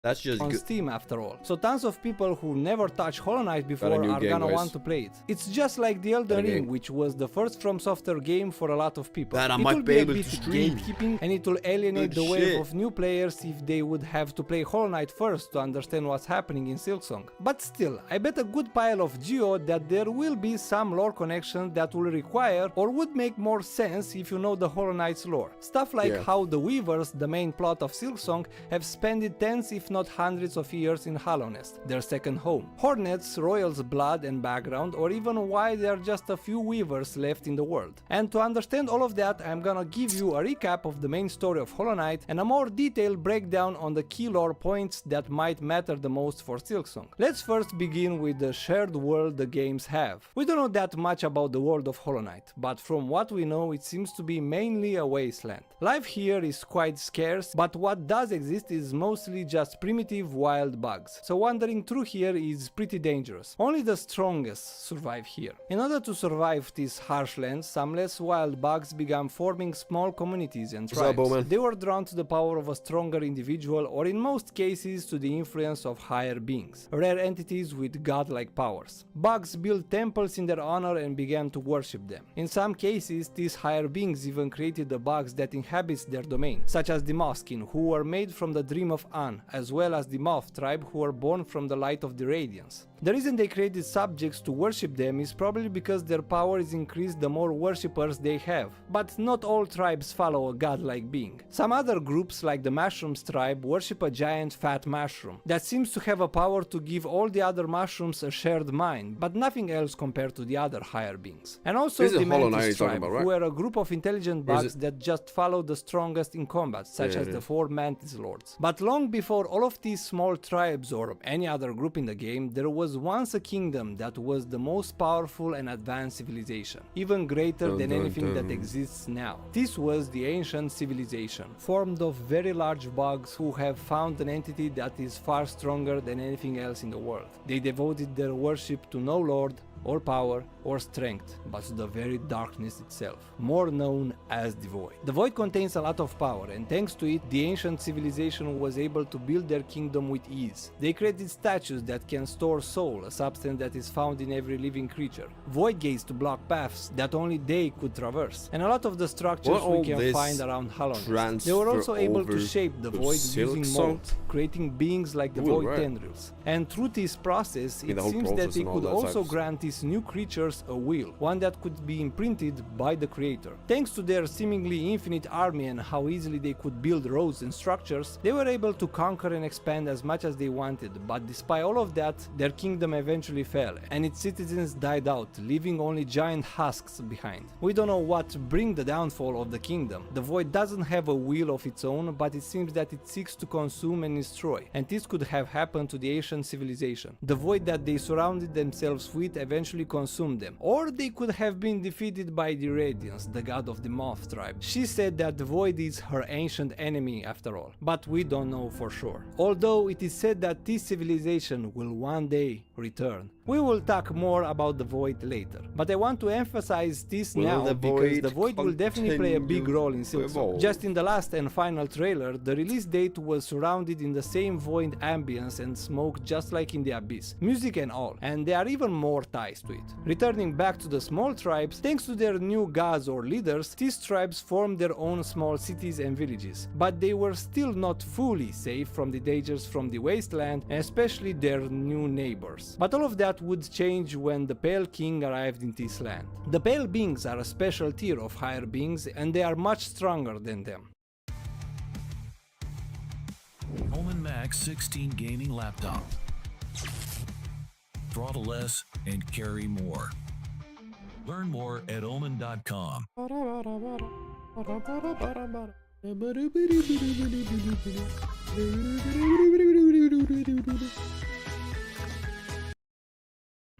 That's just on good. Steam after all. So tons of people who never touched Hollow Knight before new are game, gonna guys. want to play it. It's just like the Elden Got a Ring, game. which was the first From Software game for a lot of people. That I it might will be be a able to bit stream. gatekeeping, and it will alienate Good the wave shit. of new players if they would have to play Hollow Knight first to understand what's happening in Silksong. But still, I bet a good pile of geo that there will be some lore connection that will require or would make more sense if you know the Hollow Knight's lore. Stuff like how the Weavers, the main plot of Silksong, have spent tens if not hundreds of years in Hallownest, their second home. Hornets, Royal's blood and background, or even why there are just a few Weavers left in the world. And to understand all of that, I'm gonna give you a recap of the main story of Hollow Knight and a more detailed breakdown on the key lore points that might matter the most for Silksong. Let's first begin with the shared world the games have. We don't know that much about the world of Hollow Knight, but from what we know it seems to be mainly a wasteland. Life here is quite scarce, but what does exist is mostly just primitive wild bugs. So wandering through here is pretty dangerous. Only the strongest survive here. In order to survive these harsh lands, some less wild bugs began forming small communities and What's up, tribes. Bowman? They were drawn to the power of a stronger individual, or in most cases to the influence of higher beings, rare entities with godlike powers. Bugs built temples in their honor and began to worship them. In some cases, these higher beings even created the bugs that inhabits their domain, such as the Mothkin, who were made from the Dream of An, as well as the Moth tribe, who were born from the light of the Radiance. The reason they created subjects to worship them is probably because their power is increased the more worshippers they have. But not all tribes follow a godlike being. Some other groups, like the Mushrooms tribe, worship a giant fat mushroom that seems to have a power to give all the other mushrooms a shared mind, but nothing else compared to the other higher beings. And also This is the Hollow Knight Mantis you're talking tribe, about, right? who are a group of intelligent Or is bugs it- that just follow the strongest in combat, such Yeah, as it the is. 4 Mantis Lords. But long before all of these small tribes or any other group in the game, there was was once a kingdom that was the most powerful and advanced civilization, even greater than anything that exists now. This was the ancient civilization, formed of very large bugs who have found an entity that is far stronger than anything else in the world. They devoted their worship to no lord, or power, or strength, but to the very darkness itself, more known as the Void. The Void contains a lot of power, and thanks to it, the ancient civilization was able to build their kingdom with ease. They created statues that can store soul, a substance that is found in every living creature, void gates to block paths that only they could traverse, and a lot of the structures we can find around Hollow Nest. They were also able to shape the Void using molds, creating beings like the Void tendrils. And through this process, it seems that they could also grant these new creatures a will, one that could be imprinted by the creator. Thanks to their seemingly infinite army and how easily they could build roads and structures, they were able to conquer and expand as much as they wanted, but despite all of that, their kingdom eventually fell, and its citizens died out, leaving only giant husks behind. We don't know what bring the downfall of the kingdom. The Void doesn't have a will of its own, but it seems that it seeks to consume and destroy, and this could have happened to the ancient civilization. The Void that they surrounded themselves with eventually consumed them, or they could have been defeated by the Radiance, the god of the Moth tribe. She said that the Void is her ancient enemy after all, but we don't know for sure. Although it is said that this civilization will one day return. We will talk more about the Void later, but I want to emphasize this now because the Void will definitely play a big role in Silksong. Just in the last and final trailer, the release date was surrounded in the same Void ambience and smoke just like in the Abyss, music and all, and there are even more ties to it. Returning back to the small tribes, thanks to their new gods or leaders, these tribes formed their own small cities and villages, but they were still not fully safe from the dangers from the wasteland, and especially their new neighbors. But all of that would change when the Pale King arrived in this land. The Pale Beings are a special tier of higher beings, and they are much stronger than them. Omen Max 16 gaming laptop. Throttle less and carry more. Learn more at omen.com.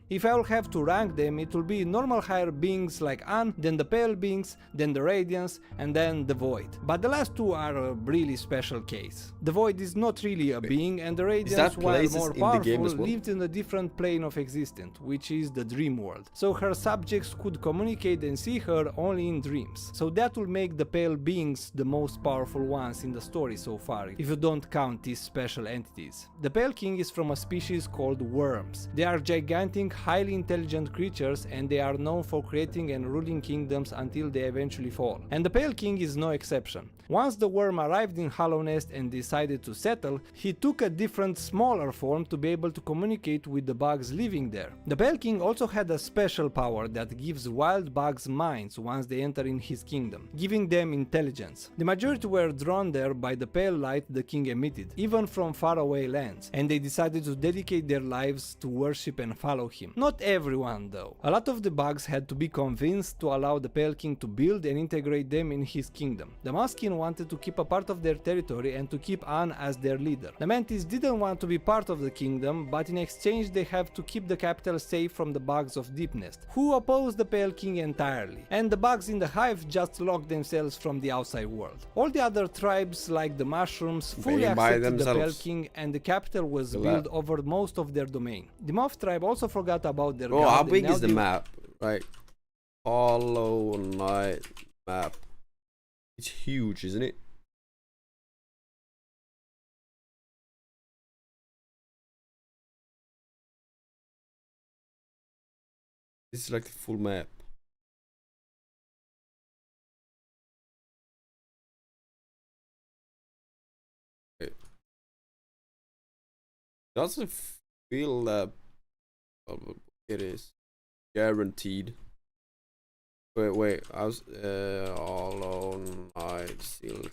If I will have to rank them, it will be normal higher beings like An, then the Pale Beings, then the Radiance, and then the Void. But the last two are a really special case. The Void is not really a being, and the Radiance, while more powerful, lived in a different plane of existence, which is the dream world. So her subjects could communicate and see her only in dreams. So that will make the Pale Beings the most powerful ones in the story so far, if you don't count these special entities. The Pale King is from a species called worms. They are gigantic, highly intelligent creatures, and they are known for creating and ruling kingdoms until they eventually fall. And the Pale King is no exception. Once the worm arrived in Hollow Nest and decided to settle, he took a different, smaller form to be able to communicate with the bugs living there. The Pale King also had a special power that gives wild bugs minds once they enter in his kingdom, giving them intelligence. The majority were drawn there by the pale light the king emitted, even from faraway lands, and they decided to dedicate their lives to worship and follow him. Not everyone though. A lot of the bugs had to be convinced to allow the Pale King to build and integrate them in his kingdom. The Muskin wanted to keep a part of their territory and to keep An as their leader. The Mantis didn't want to be part of the kingdom, but in exchange they have to keep the capital safe from the bugs of Deep Nest, who opposed the Pale King entirely, and the bugs in the hive just locked themselves from the outside world. All the other tribes, like the mushrooms, fully accepted the Pale King, and the capital was built over most of their domain. The Moth tribe also forgot about their god. How big is the map? Right. Hollow Knight map. It's huge, isn't it? This is like the full map. Okay. Doesn't feel that it is guaranteed. Wait, I was Hollow Knight Silk.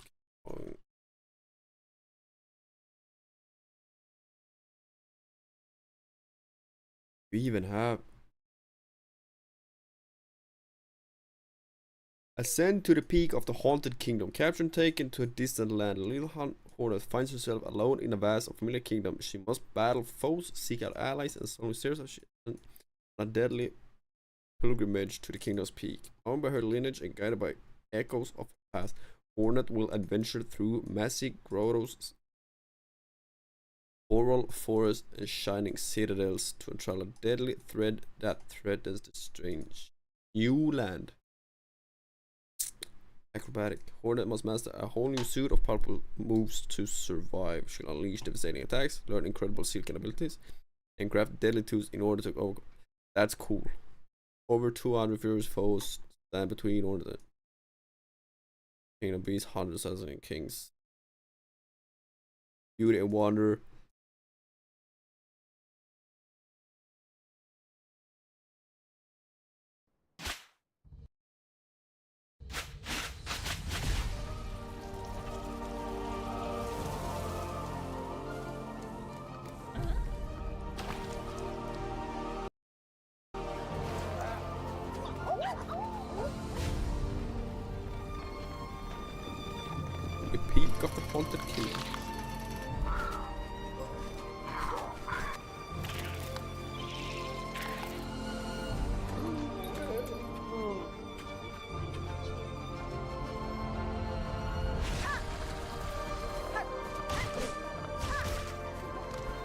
We even have ascend to the peak of the haunted kingdom. Capture and taken to a distant land. A little Hornet finds herself alone in a vast unfamiliar kingdom. She must battle foes, seek out allies, and slowly steers on a deadly pilgrimage to the kingdom's peak. Owned by her lineage and guided by echoes of her past, Hornet will adventure through massy grottos, oral forests, and shining citadels to unravel a deadly thread that threatens the strange new land. Acrobatic. Hornet must master a whole new suit of powerful moves to survive. She'll unleash devastating attacks, learn incredible silken abilities, and craft deadly tools in order to overcome. That's cool. Over 200 furious foes stand between Hornet and King of Beasts, hundreds of kings. Beauty and wonder. The peak of the haunted king.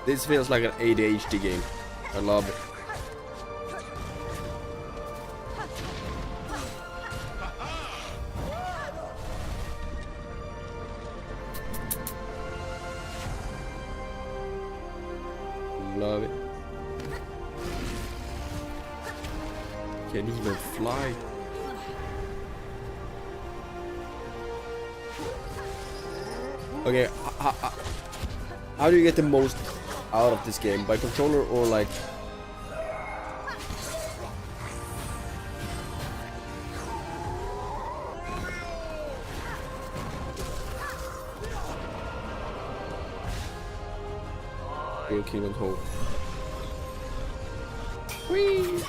This feels like an ADHD game. I love it. Love it. Can't even fly. Okay, how do you get the most out of this game? By controller or like... Real Kingdom Hope. Whee!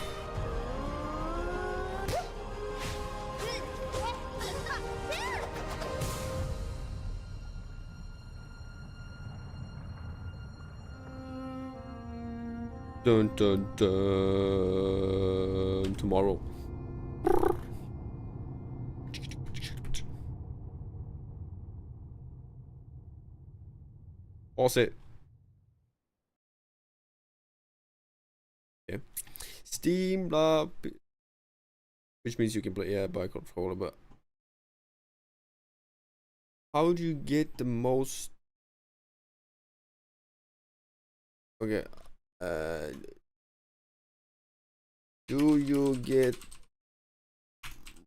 Dun dun dun. Tomorrow. Pause it. Okay. Steam, blah, which means you can play, yeah, by controller, but how do you get the most? Okay, do you get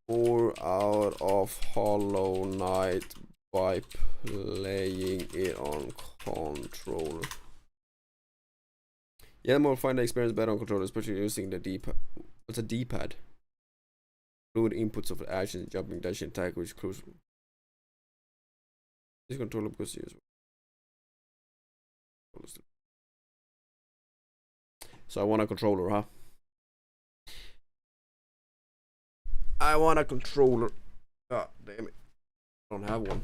more out of Hollow Knight by playing it on controller? Yeah, more find the experience better on controller, especially using the D-pad. What's a D-pad? Fluid inputs of actions, jumping, dashing, attack, which is crucial. This controller because yes. So I want a controller, huh? I want a controller. God damn it. I don't have one.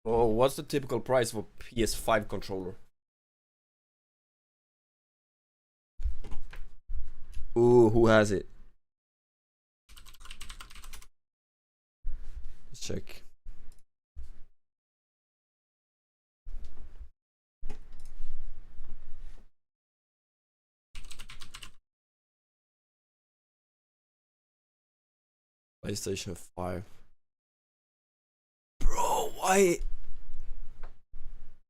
Oh, what's the typical price for PS5 controller? Ooh, who has it? Let's check. PlayStation 5. Bro, why?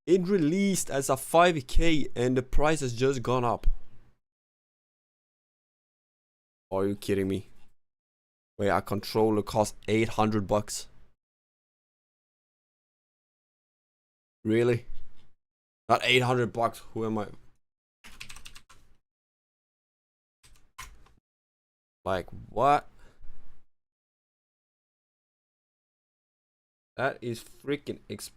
It released as a 5K and the price has just gone up. Are you kidding me? Wait, a controller costs $800. Really? Not $800. Who am I? Like what? That is freaking expensive.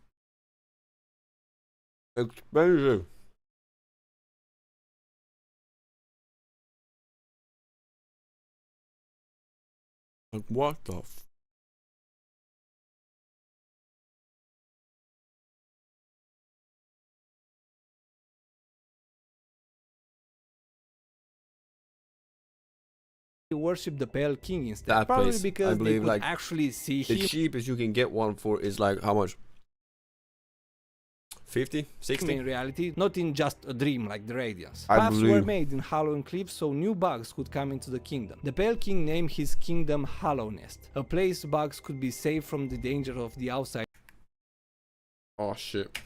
Like what the f? Worship the Pale King instead. That Probably place, because I believe, they could like actually see the him cheapest you can get one for is like how much? 50, 60? in reality, not in just a dream like the Radiance. I Paths were believe. made in Halloween Cliffs so new bugs could come into the kingdom. The Pale King named his kingdom Hollow Nest, a place bugs could be saved from the danger of the outside. Oh shit.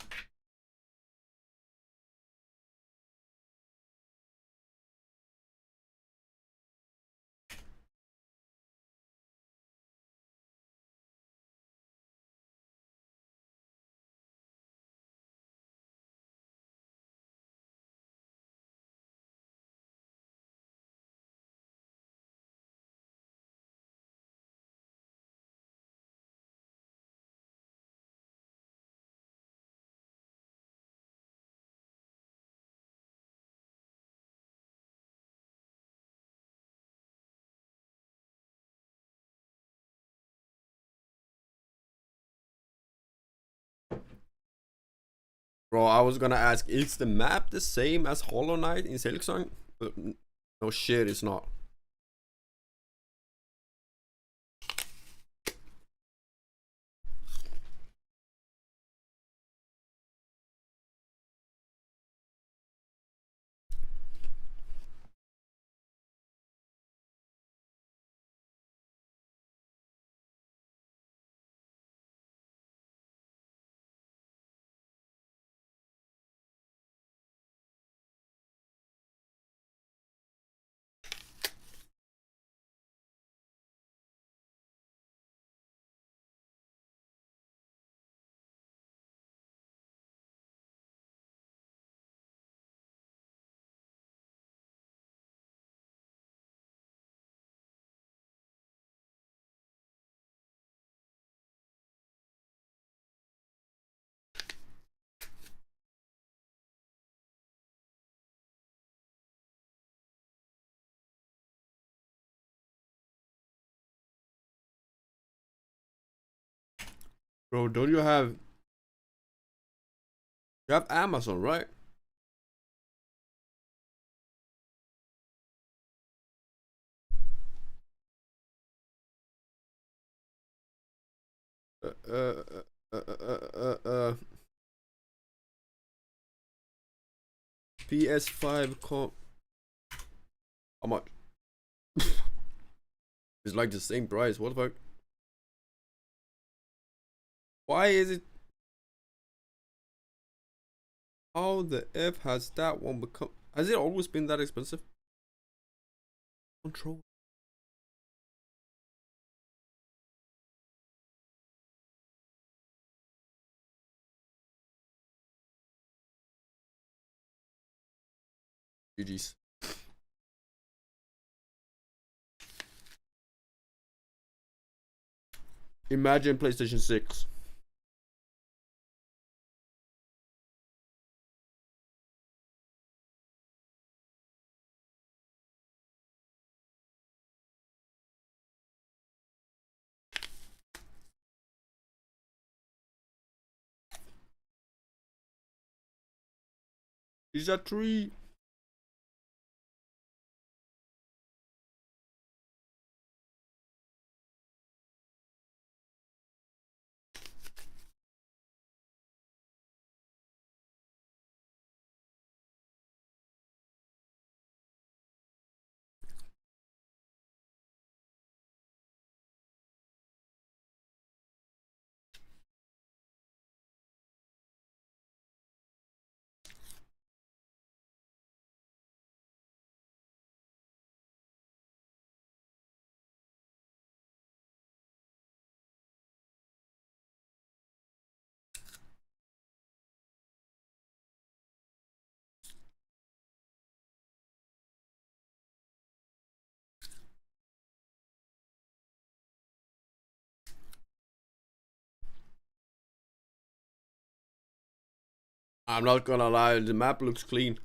Bro, I was gonna ask, is the map the same as Hollow Knight in Silksong? But no shit, it's not. Bro, don't you have Amazon, right? Uh, uh, uh, uh, PS5 how much? It's like the same price. What the fuck? Why is it? How the F has that one become? Has it always been that expensive? Control. GG's. Imagine PlayStation 6. It's a tree. I'm not gonna lie, the map looks clean.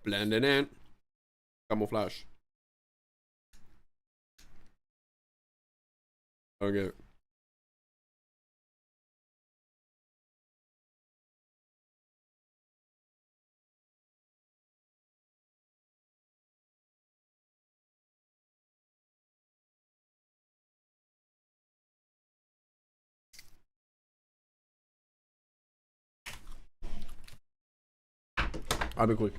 Blending in. Camouflage. Okay. I'll be quick.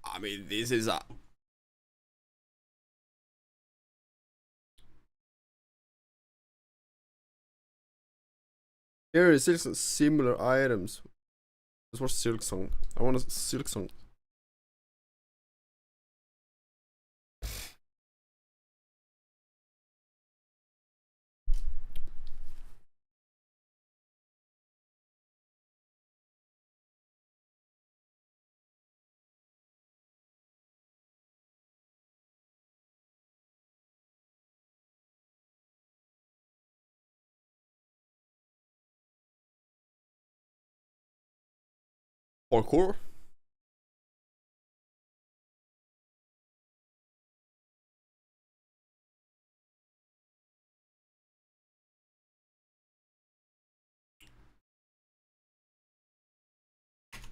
I mean, this is a... Here is similar items. This was Silk Song. I want a Silk Song. Parkour?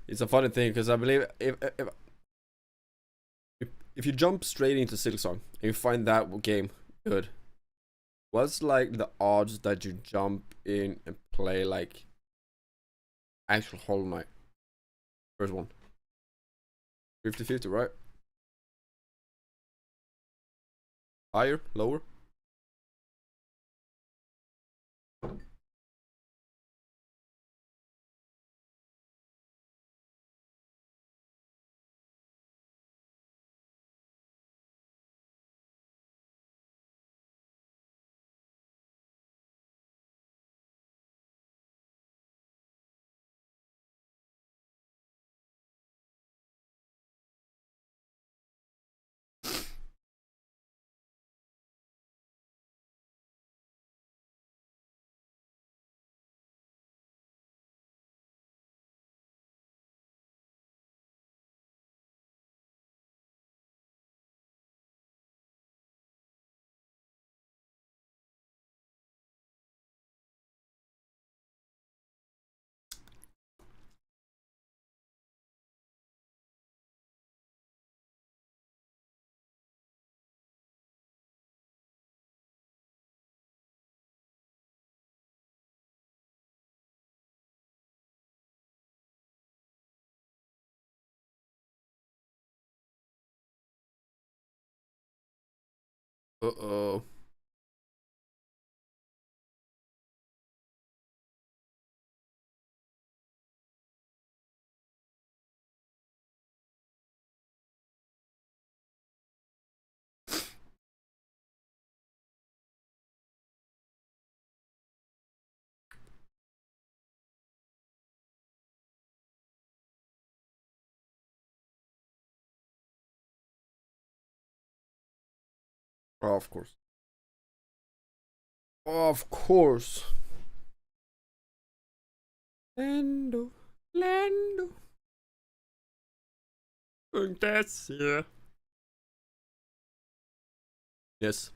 It's a funny thing because I believe if you jump straight into Silksong and you find that game good, what's like the odds that you jump in and play like actual Hollow Knight? First one. 50-50, right? Higher? Lower? Uh-oh. Oh, of course. Of course. Lando. Lando. That's yeah. Yes.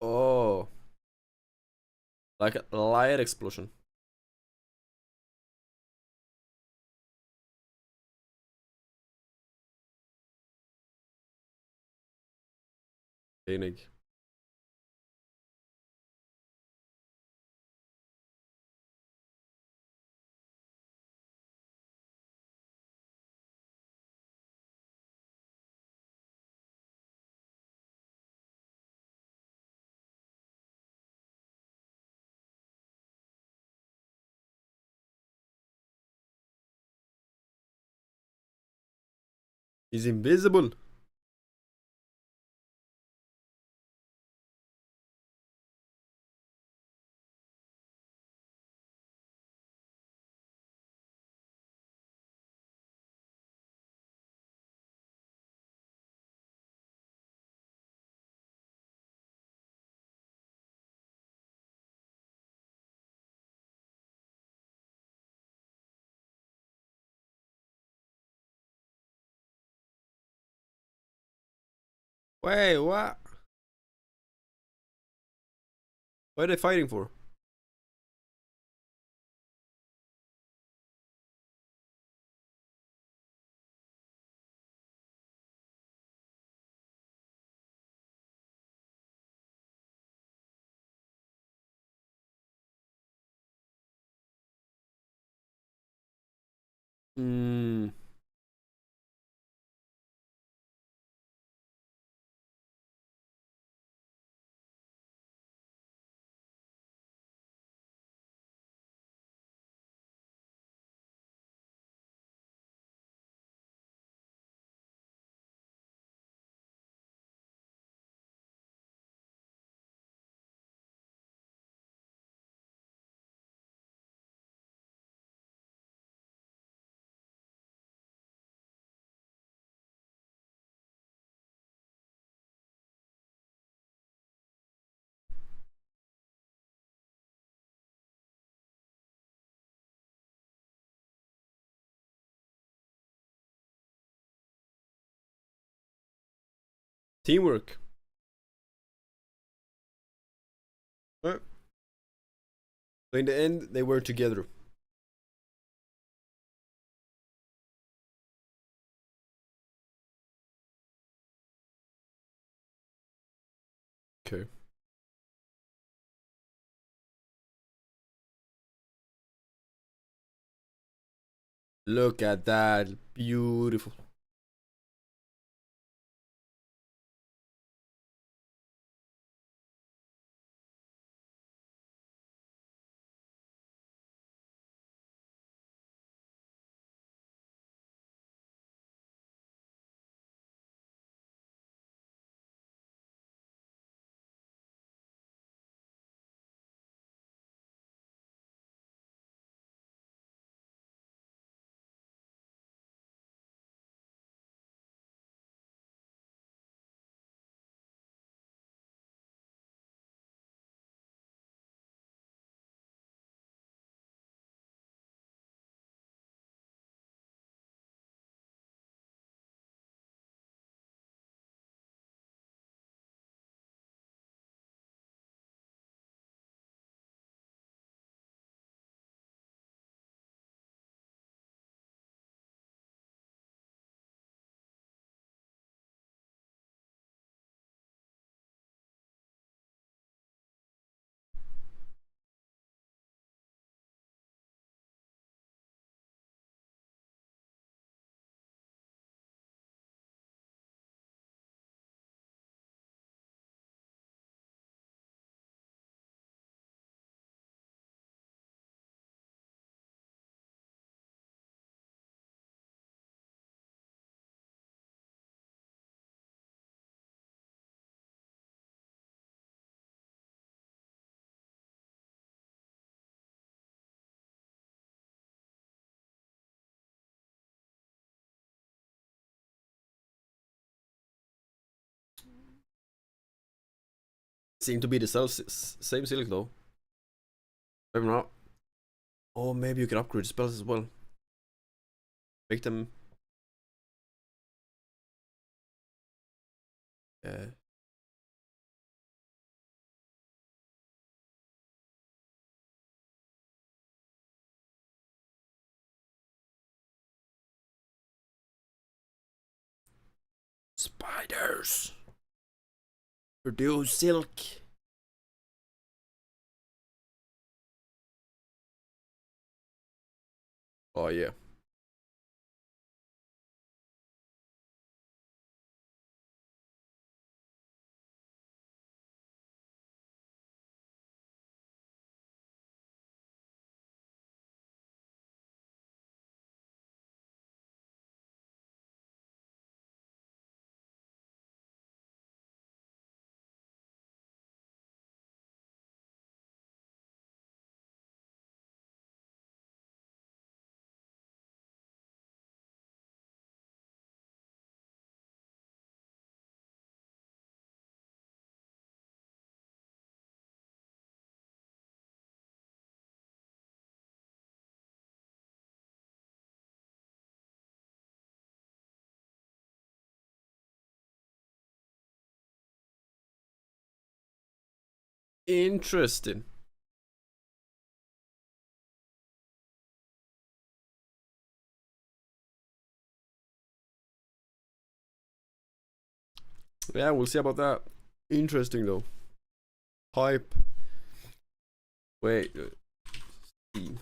Oh. Like a light explosion. Enig. He's invisible. Wait, what? What are they fighting for? Hmm. Teamwork. Right. So in the end, they were together. Okay. Look at that. Beautiful. Seem to be the same silk though. Maybe not. Oh, maybe you can upgrade the spells as well. Make them. Yeah. Spiders. Produce silk. Oh yeah. Interesting. Yeah, we'll see about that. Interesting though. Hype. Wait. Steam.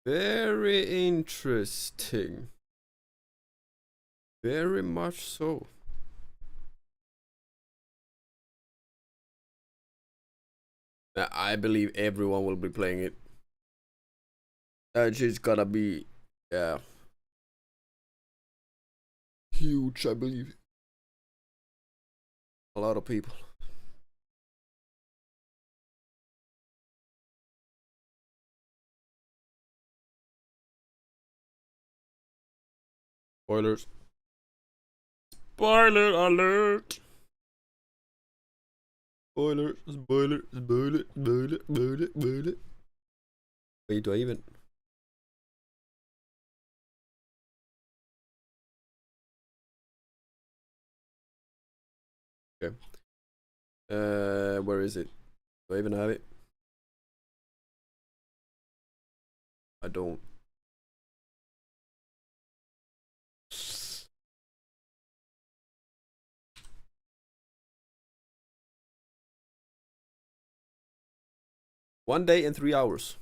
Very interesting. Very much so. I believe everyone will be playing it. It's gotta be, yeah, huge, I believe. A lot of people. Spoilers. Spoiler alert. Spoiler, spoiler, spoiler, spoiler, spoiler, spoiler. Wait, do I even? Okay. Where is it? Do I even have it? I don't. One day and 3 hours.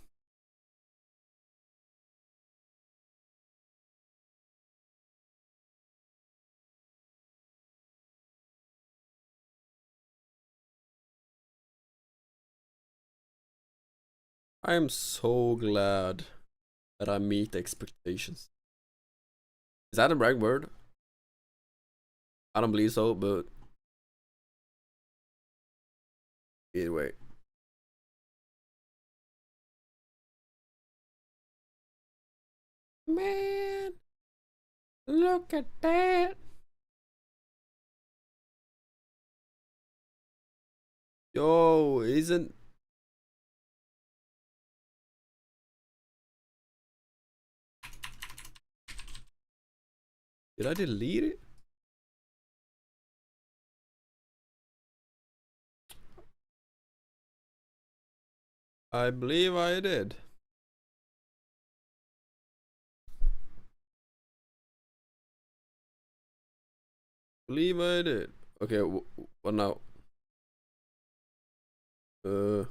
I am so glad that I meet expectations. Is that a brag word? I don't believe so, but either way. Man, look at that. Yo, isn't... Did I delete it? I believe I did. Believe I did. Okay, what now? Uh.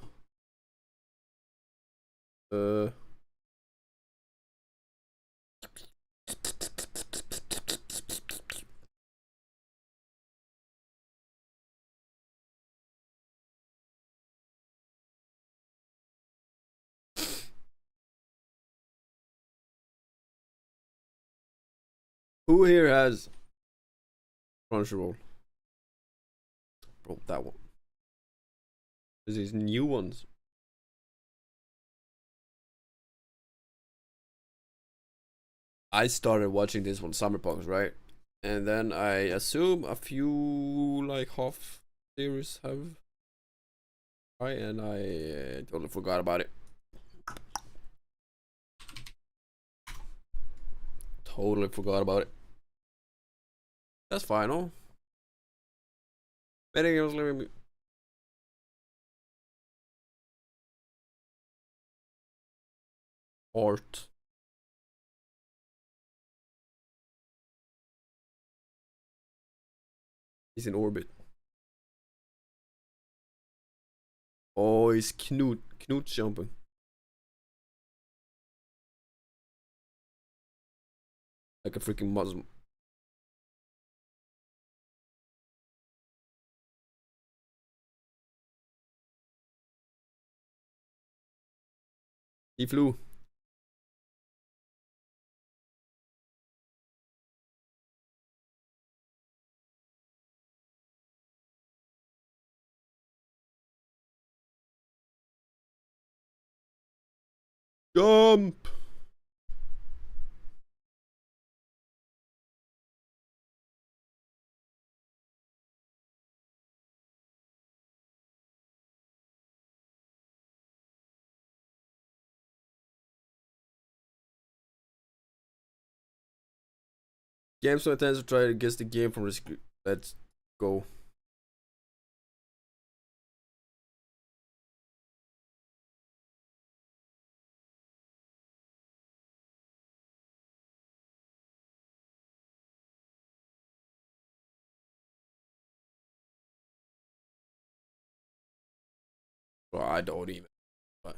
Who here has Crunchyroll? Bro, that one. There's these new ones. I started watching this one, Summerpunks, right? And then I assume a few like half series have, right? And I totally forgot about it. Totally forgot about it. That's fine, oh. Betting was leaving me. Art. He's in orbit. Oh, he's Knut jumping. Like a freaking Muslim. He flew. Jump! Game so intense to try to guess the game from the screen. Let's go. Bro, I don't even. But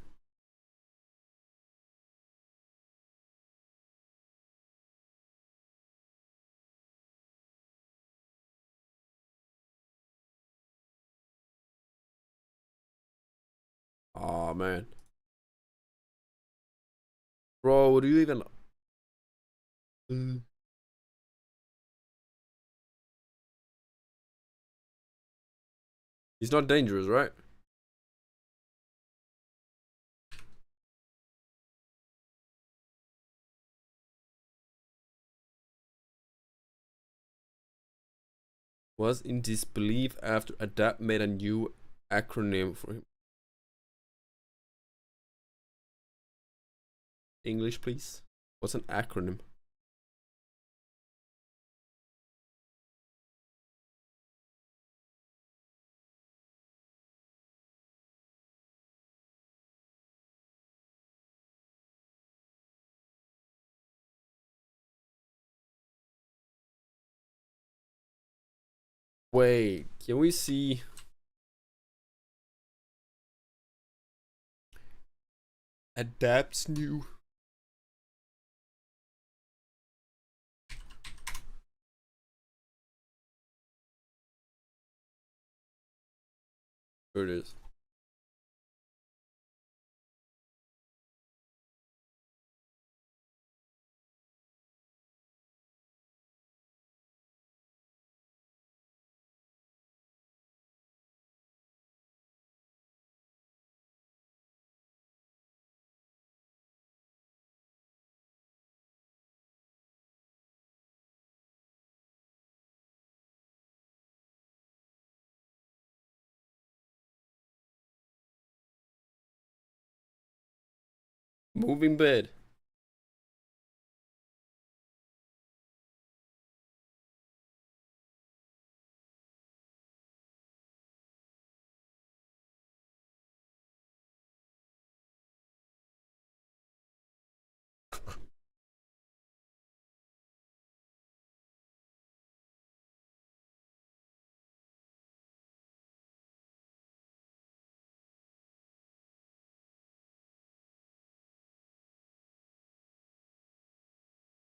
oh man. Bro, do you even He's not dangerous, right? Was in disbelief after Adapt made a new acronym for him. English, please. What's an acronym? Wait, can we see? Adapt's new. Here it is. Moving bed.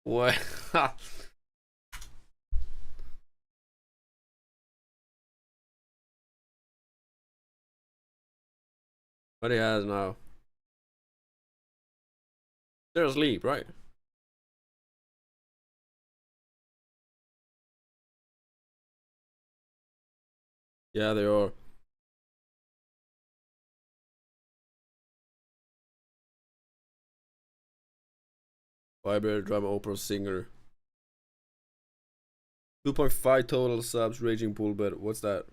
What? What he has now? They're asleep, right? Yeah, they are. Vibrator, drama, opera, singer. 2.5 total subs, Raging Bullbed. What's that?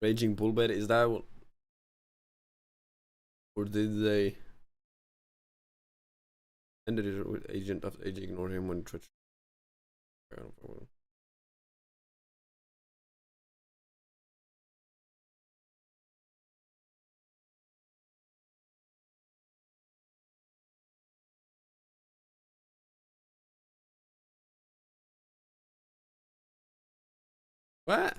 Raging Bullbed, is that what? Or did they ended it with agent after agent ignored him when Twitch? What?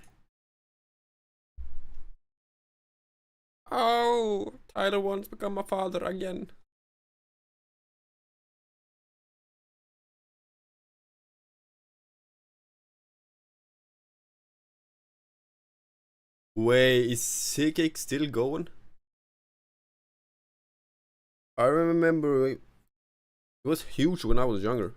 Oh, Tyler wants to become a father again. Wait, is Seagate still going? I remember it was huge when I was younger.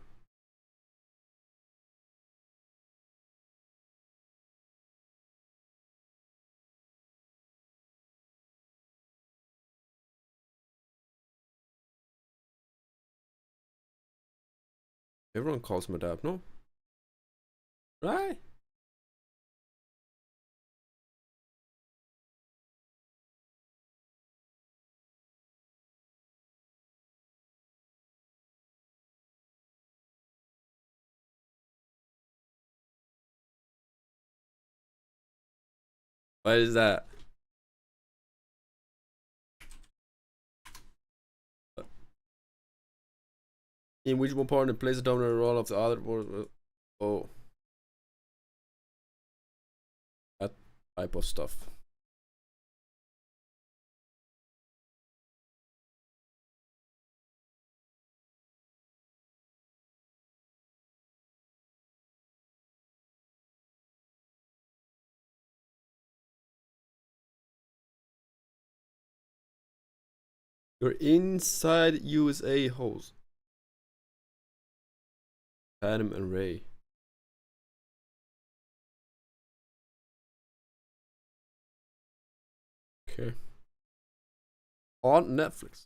Everyone calls me that, no? Right? What is that? In which one partner plays the dominant role of the other? Oh, that type of stuff. You're inside USA host. Adam and Ray. Okay. On Netflix.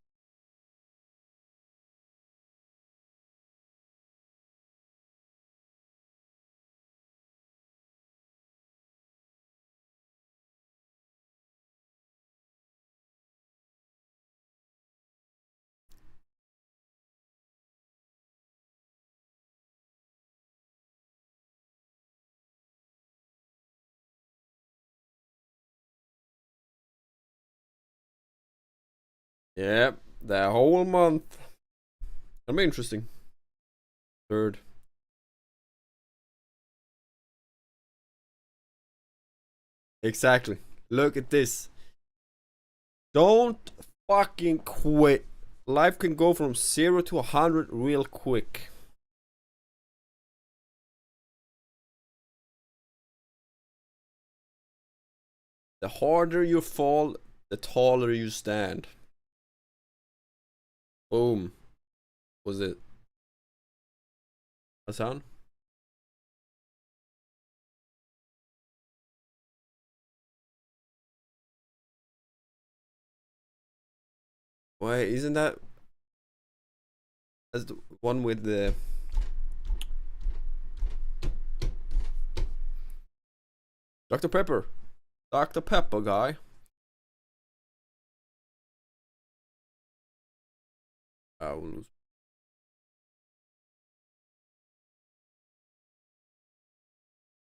Yeah, the whole month. That'll be interesting. Third. Exactly. Look at this. Don't fucking quit. Life can go from 0 to 100 real quick. The harder you fall, the taller you stand. Boom. Was it a sound? Why isn't that as the one with the Dr. Pepper? Dr. Pepper guy. I will lose.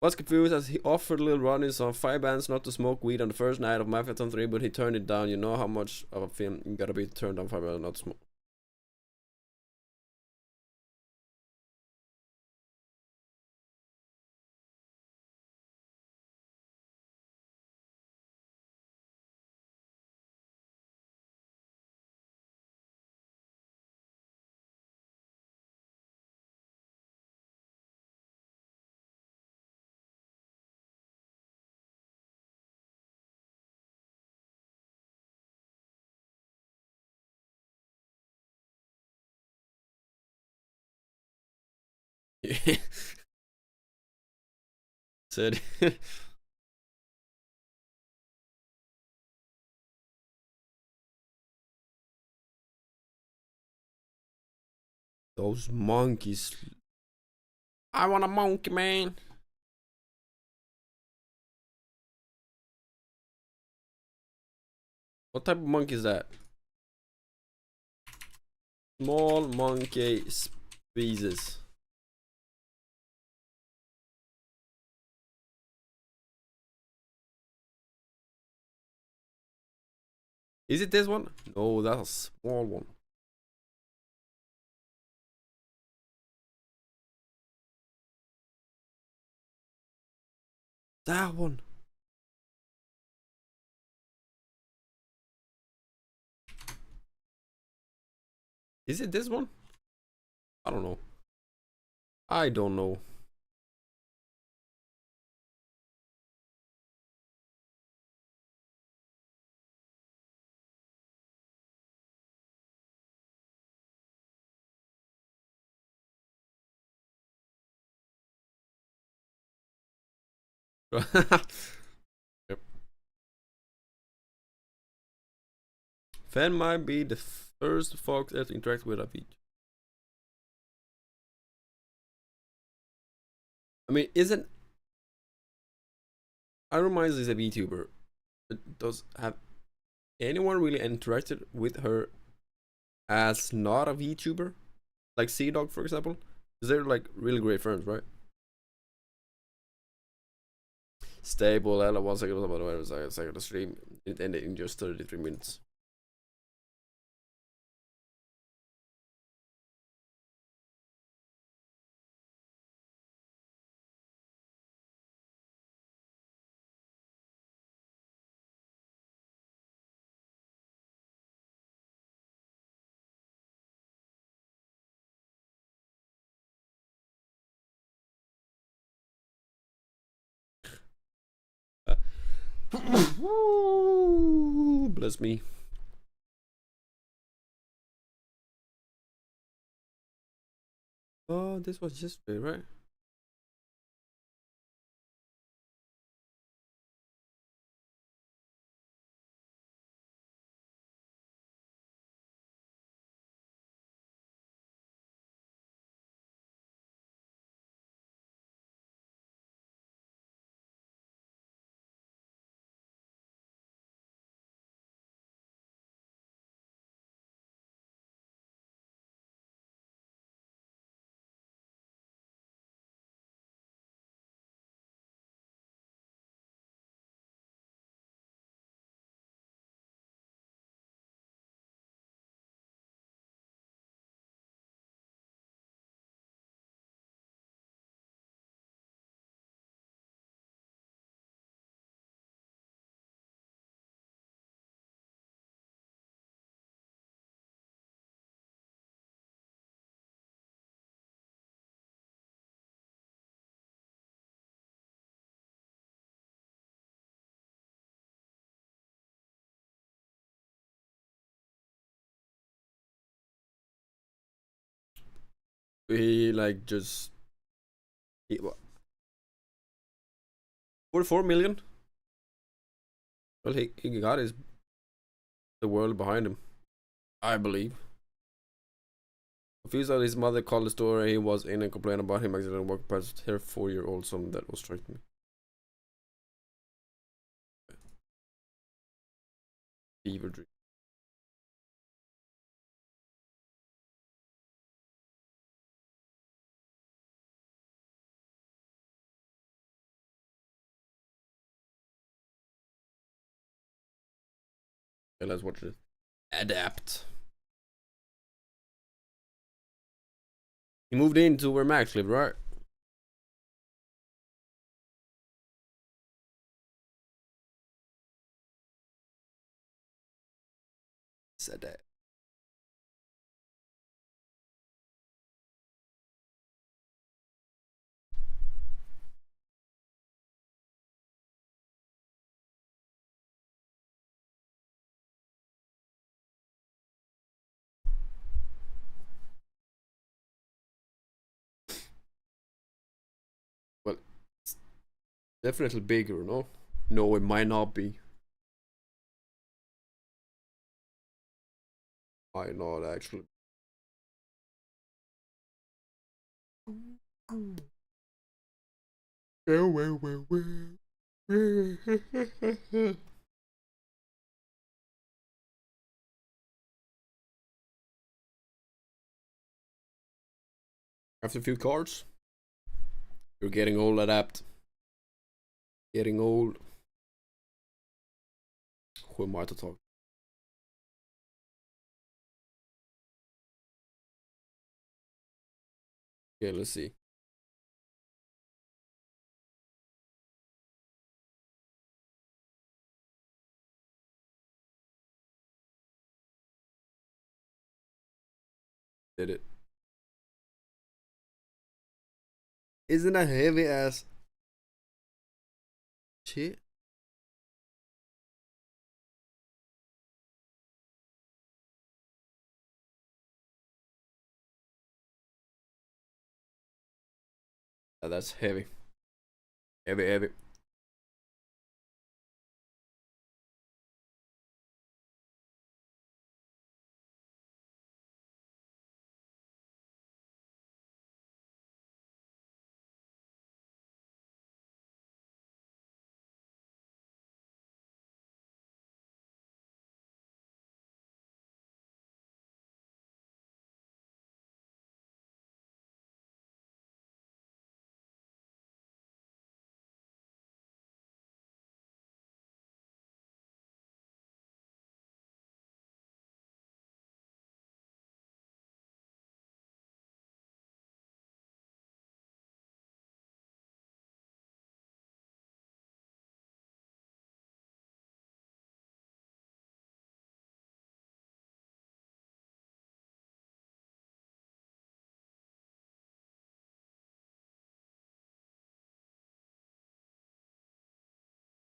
Was confused as he offered little Ronnie on 5 bands not to smoke weed on the first night of Mafia 3, but he turned it down. You know how much of a film you gotta be turned down 5 bands not to smoke. Said Those monkeys. I want a monkey, man. What type of monkey is that? Small monkey species. Is it this one? No, that's a small one. That one. Is it this one? I don't know. I don't know. Yep. Fan might be the first fox ever to interact with a beach. I mean, isn't Iron Minds is a VTuber? Does have anyone really interacted with her as not a VTuber? Like Sea Dog, for example? Because they're like really great friends, right? Stable, Ella, 1 second, about a second to stream. It ended in just 33 minutes. Bless me. Oh, this was yesterday, right? He like just 44 million. Well, he got his the world behind him, I believe. Confused that his mother called the store he was in and complained about him accidentally walking past her 4-year-old son. That was striking me. Fever dream. Okay, let's watch it. Adapt. He moved into where Max lived, right? Said that. Well, it's definitely bigger, no? No, it might not be. Might not actually. After a few cards, you're getting old, adept. Getting old. Who am I to talk? Okay, let's see. Did it. Isn't that heavy ass shit? That's heavy. Heavy, heavy.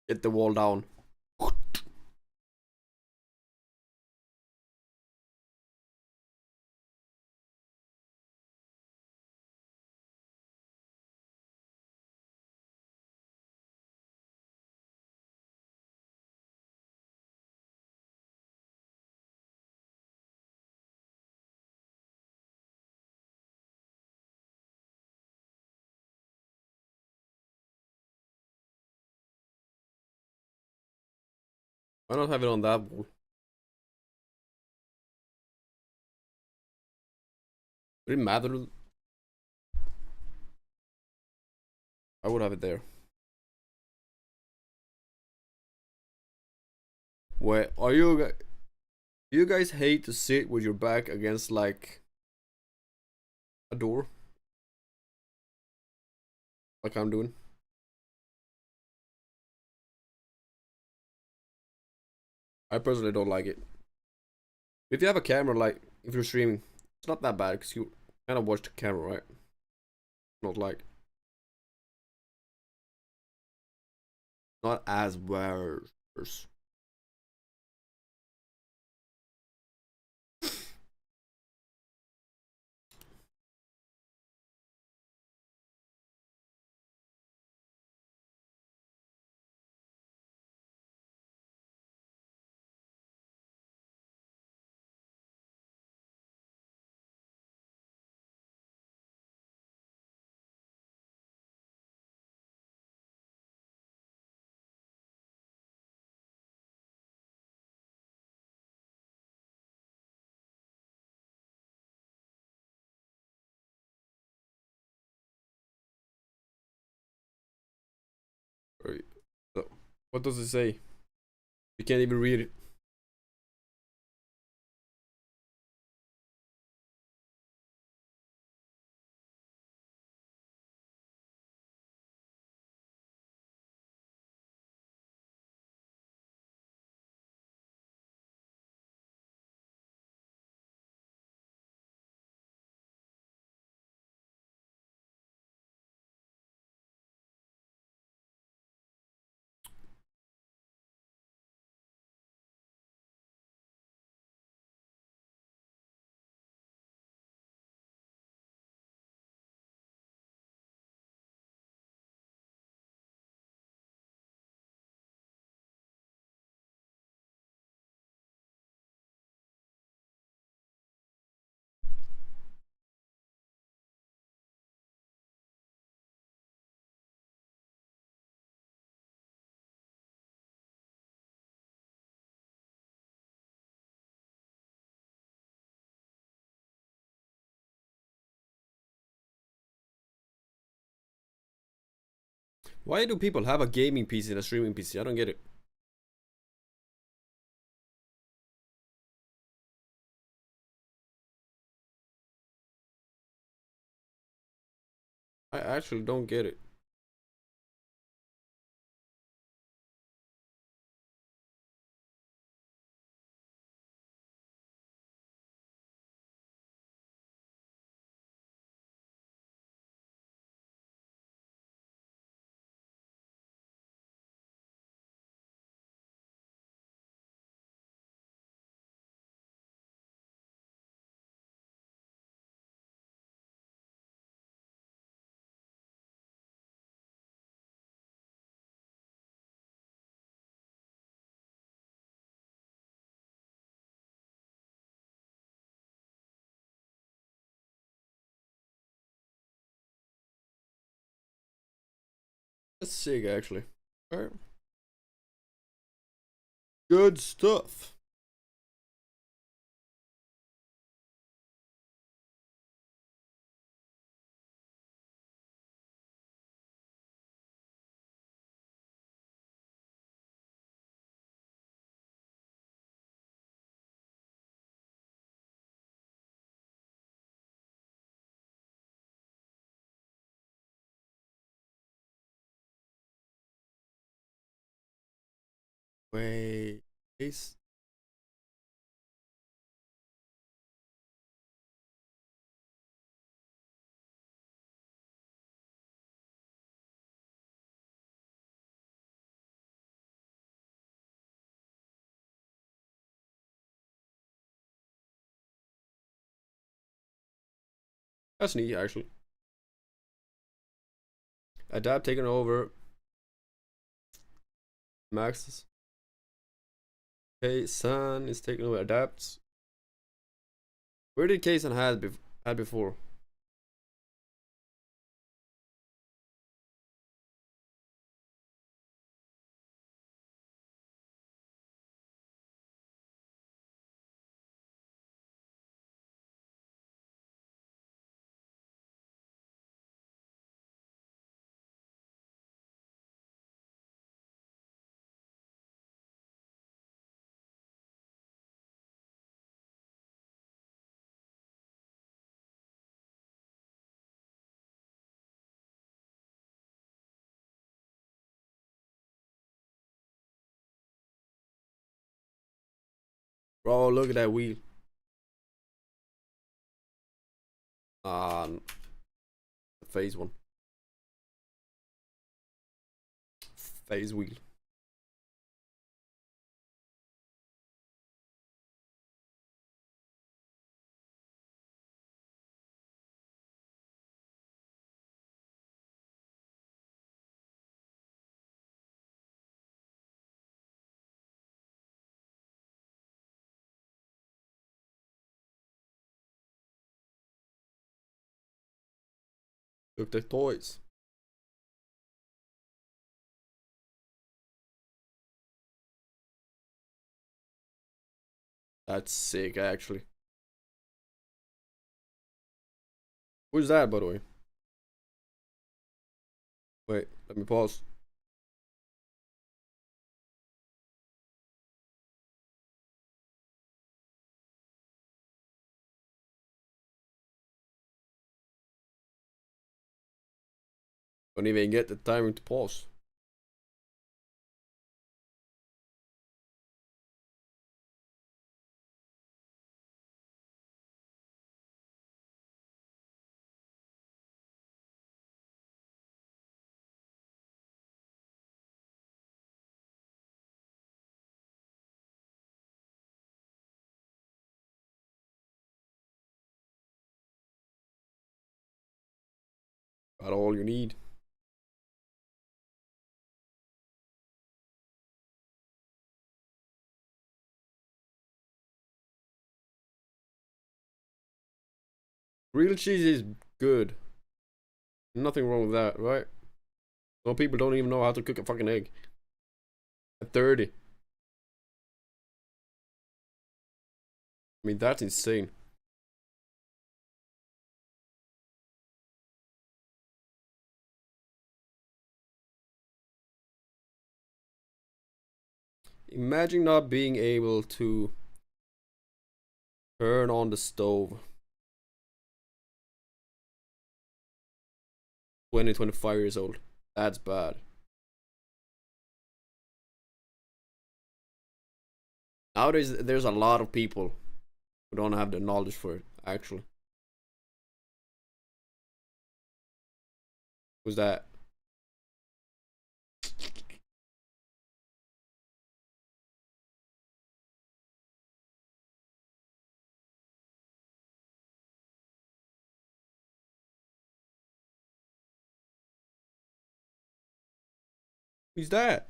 Get the wall down. Why not have it on that wall? Would it matter? I would have it there. Wait, are you guys? Do you guys hate to sit with your back against like a door? Like I'm doing? I personally don't like it. If you have a camera, like if you're streaming, it's not that bad because you kind of watch the camera, right? Not like not as worse. Right. So, what does it say? You can't even read it. Why do people have a gaming PC and a streaming PC? I don't get it. I actually don't get it. That's sick, actually. Alright. Good stuff. Wait. Ace. That's neat, actually. Adapt taking over. Max's. K-San is taking over Adapts. Where did K-San had before? Bro, look at that wheel. Phase one. Phase wheel. Look, the toys. That's sick, actually. Who's that, by the way? Wait, let me pause. Don't even get the timing to pause. Got all you need. Grilled cheese is good. Nothing wrong with that, right? Some people don't even know how to cook a fucking egg. At 30. I mean, that's insane. Imagine not being able to turn on the stove. 25 years old. That's bad. Nowadays, there's a lot of people who don't have the knowledge for it, actually. Who's that? Who's that?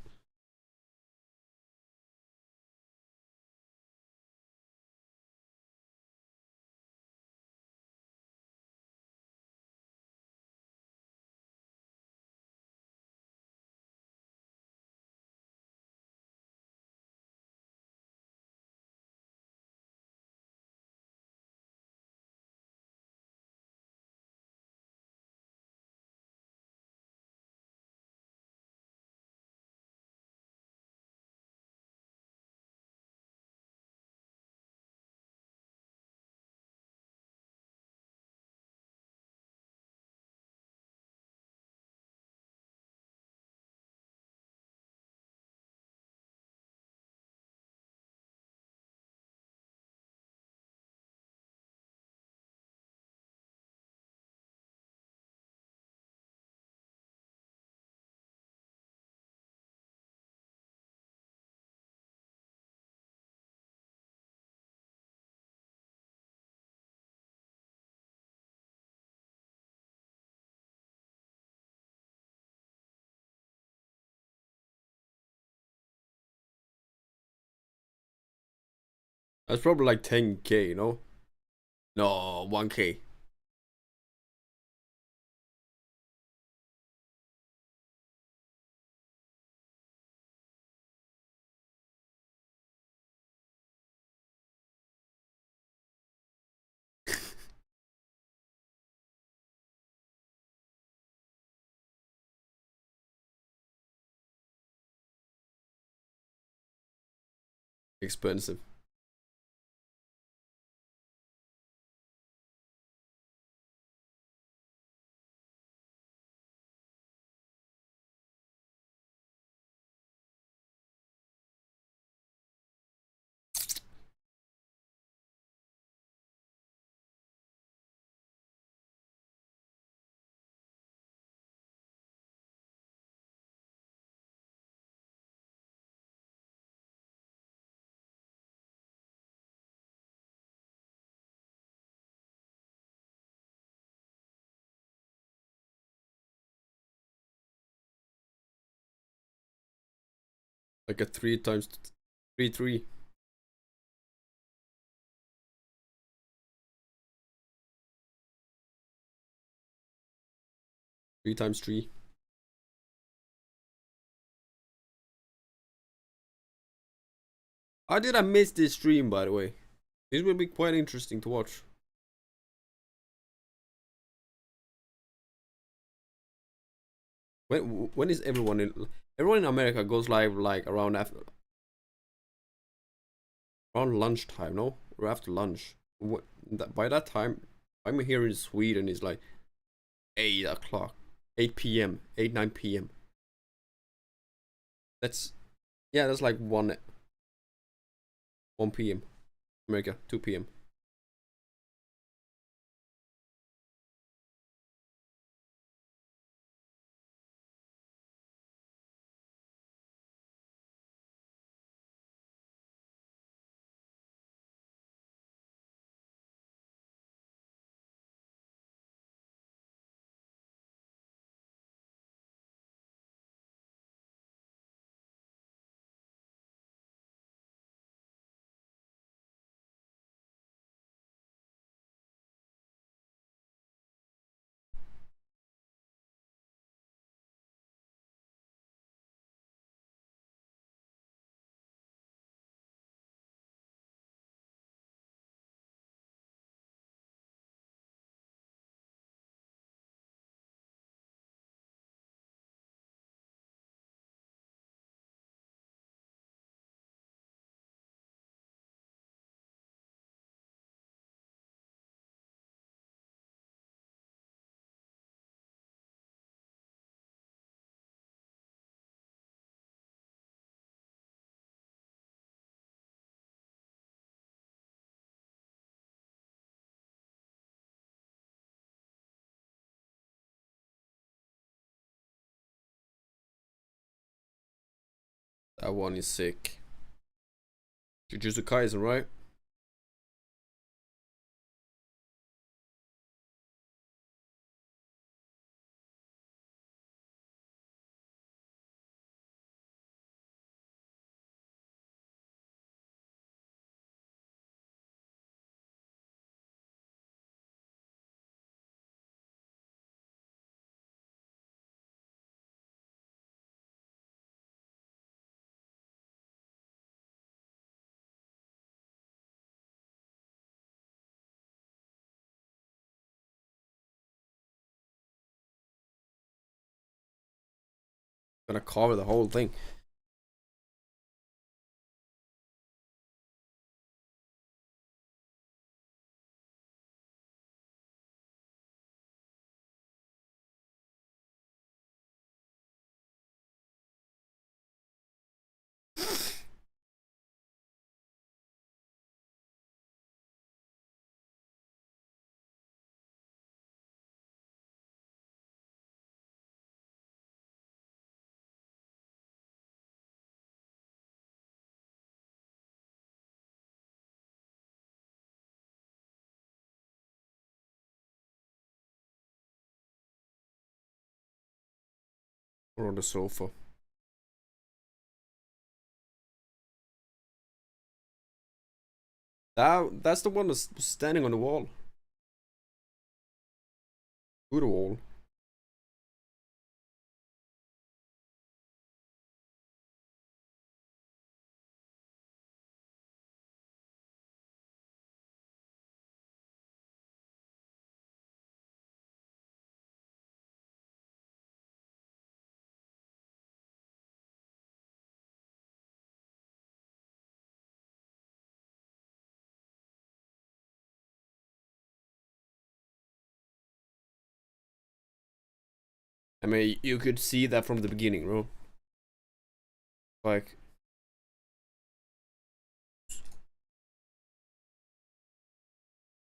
That's probably like 10K, you know? No, 1K. Expensive. Like a 3 times 3 3. Three times 3. How did I miss this stream, by the way? This will be quite interesting to watch. When is everyone in? Everyone in America goes live like around lunchtime, no? Or after lunch. By that time, I'm here in Sweden. It's like 8 o'clock, 8 p.m., 9 p.m. That's that's like 1 p.m. America, 2 p.m. That one is sick. Jujutsu Kaisen, right? Gonna cover the whole thing. Or on the sofa. That's the one that's standing on the wall. To the wall. I mean, you could see that from the beginning, bro. Like,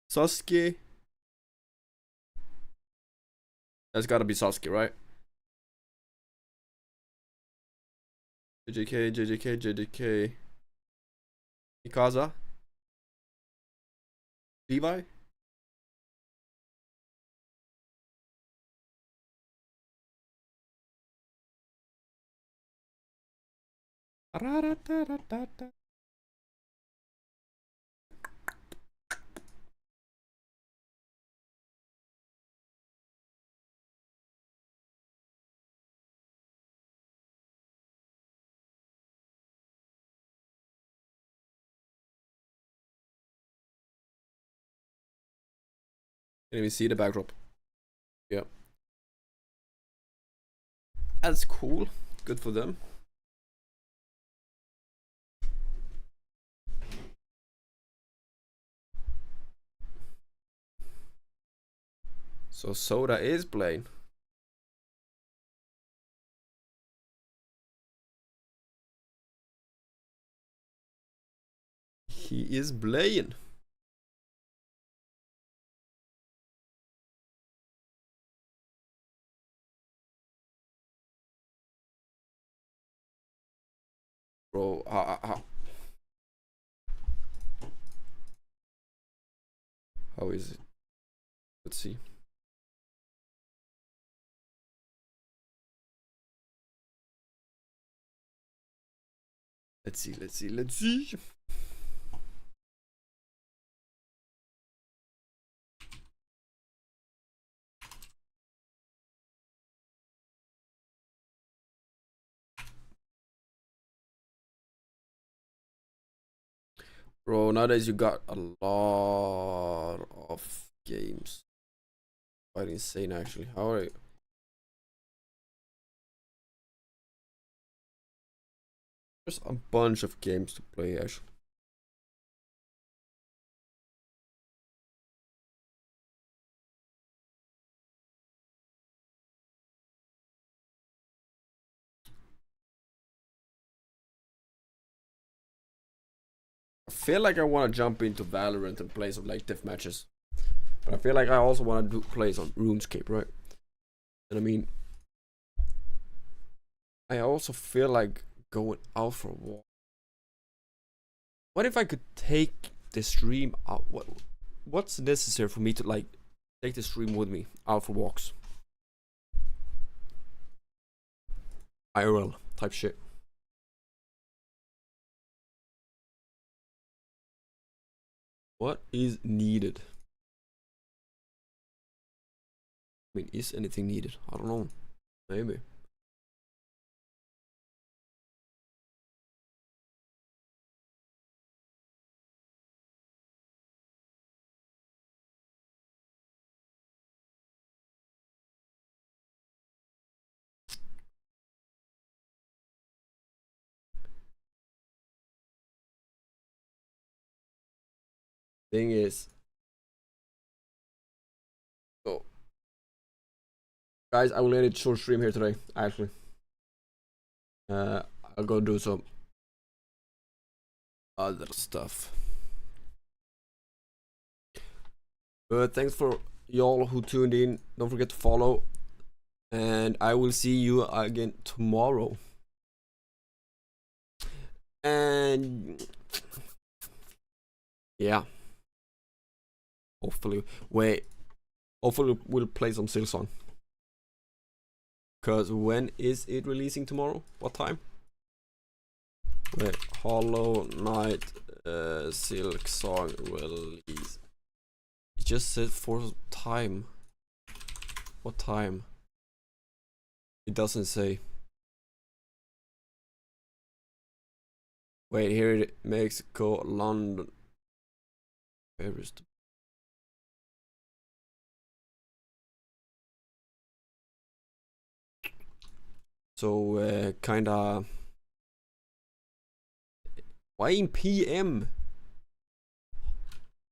Sasuke. That's gotta be Sasuke, right? JJK, JJK, JJK. Mikasa. Levi. Can't even see the backdrop. Yeah. That's cool. Good for them. So Soda is playing. He is playing. Bro, how is it? Let's see. Let's see. Bro, nowadays you got a lot of games. Quite insane, actually. How are you? There's a bunch of games to play, actually. I feel like I want to jump into Valorant and play some like death matches, but I feel like I also want to play some RuneScape, right? And I mean, I also feel like going out for a walk. What if I could take the stream out? What's necessary for me to like take the stream with me out for walks? IRL type shit. What is needed? I mean, is anything needed? I don't know. Maybe. Thing is, oh, guys, I will end it short stream here today. Actually, I'll go do some other stuff. But thanks for y'all who tuned in. Don't forget to follow, and I will see you again tomorrow. And yeah. Hopefully we'll play some Silksong. Cause when is it releasing tomorrow? What time? Wait, Hollow Knight Silksong release. It just said for time. What time? It doesn't say. Wait, here it Mexico, London. Where is the so kinda why in PM?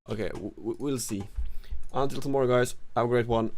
Okay, we'll see. Until tomorrow, guys. Have a great one.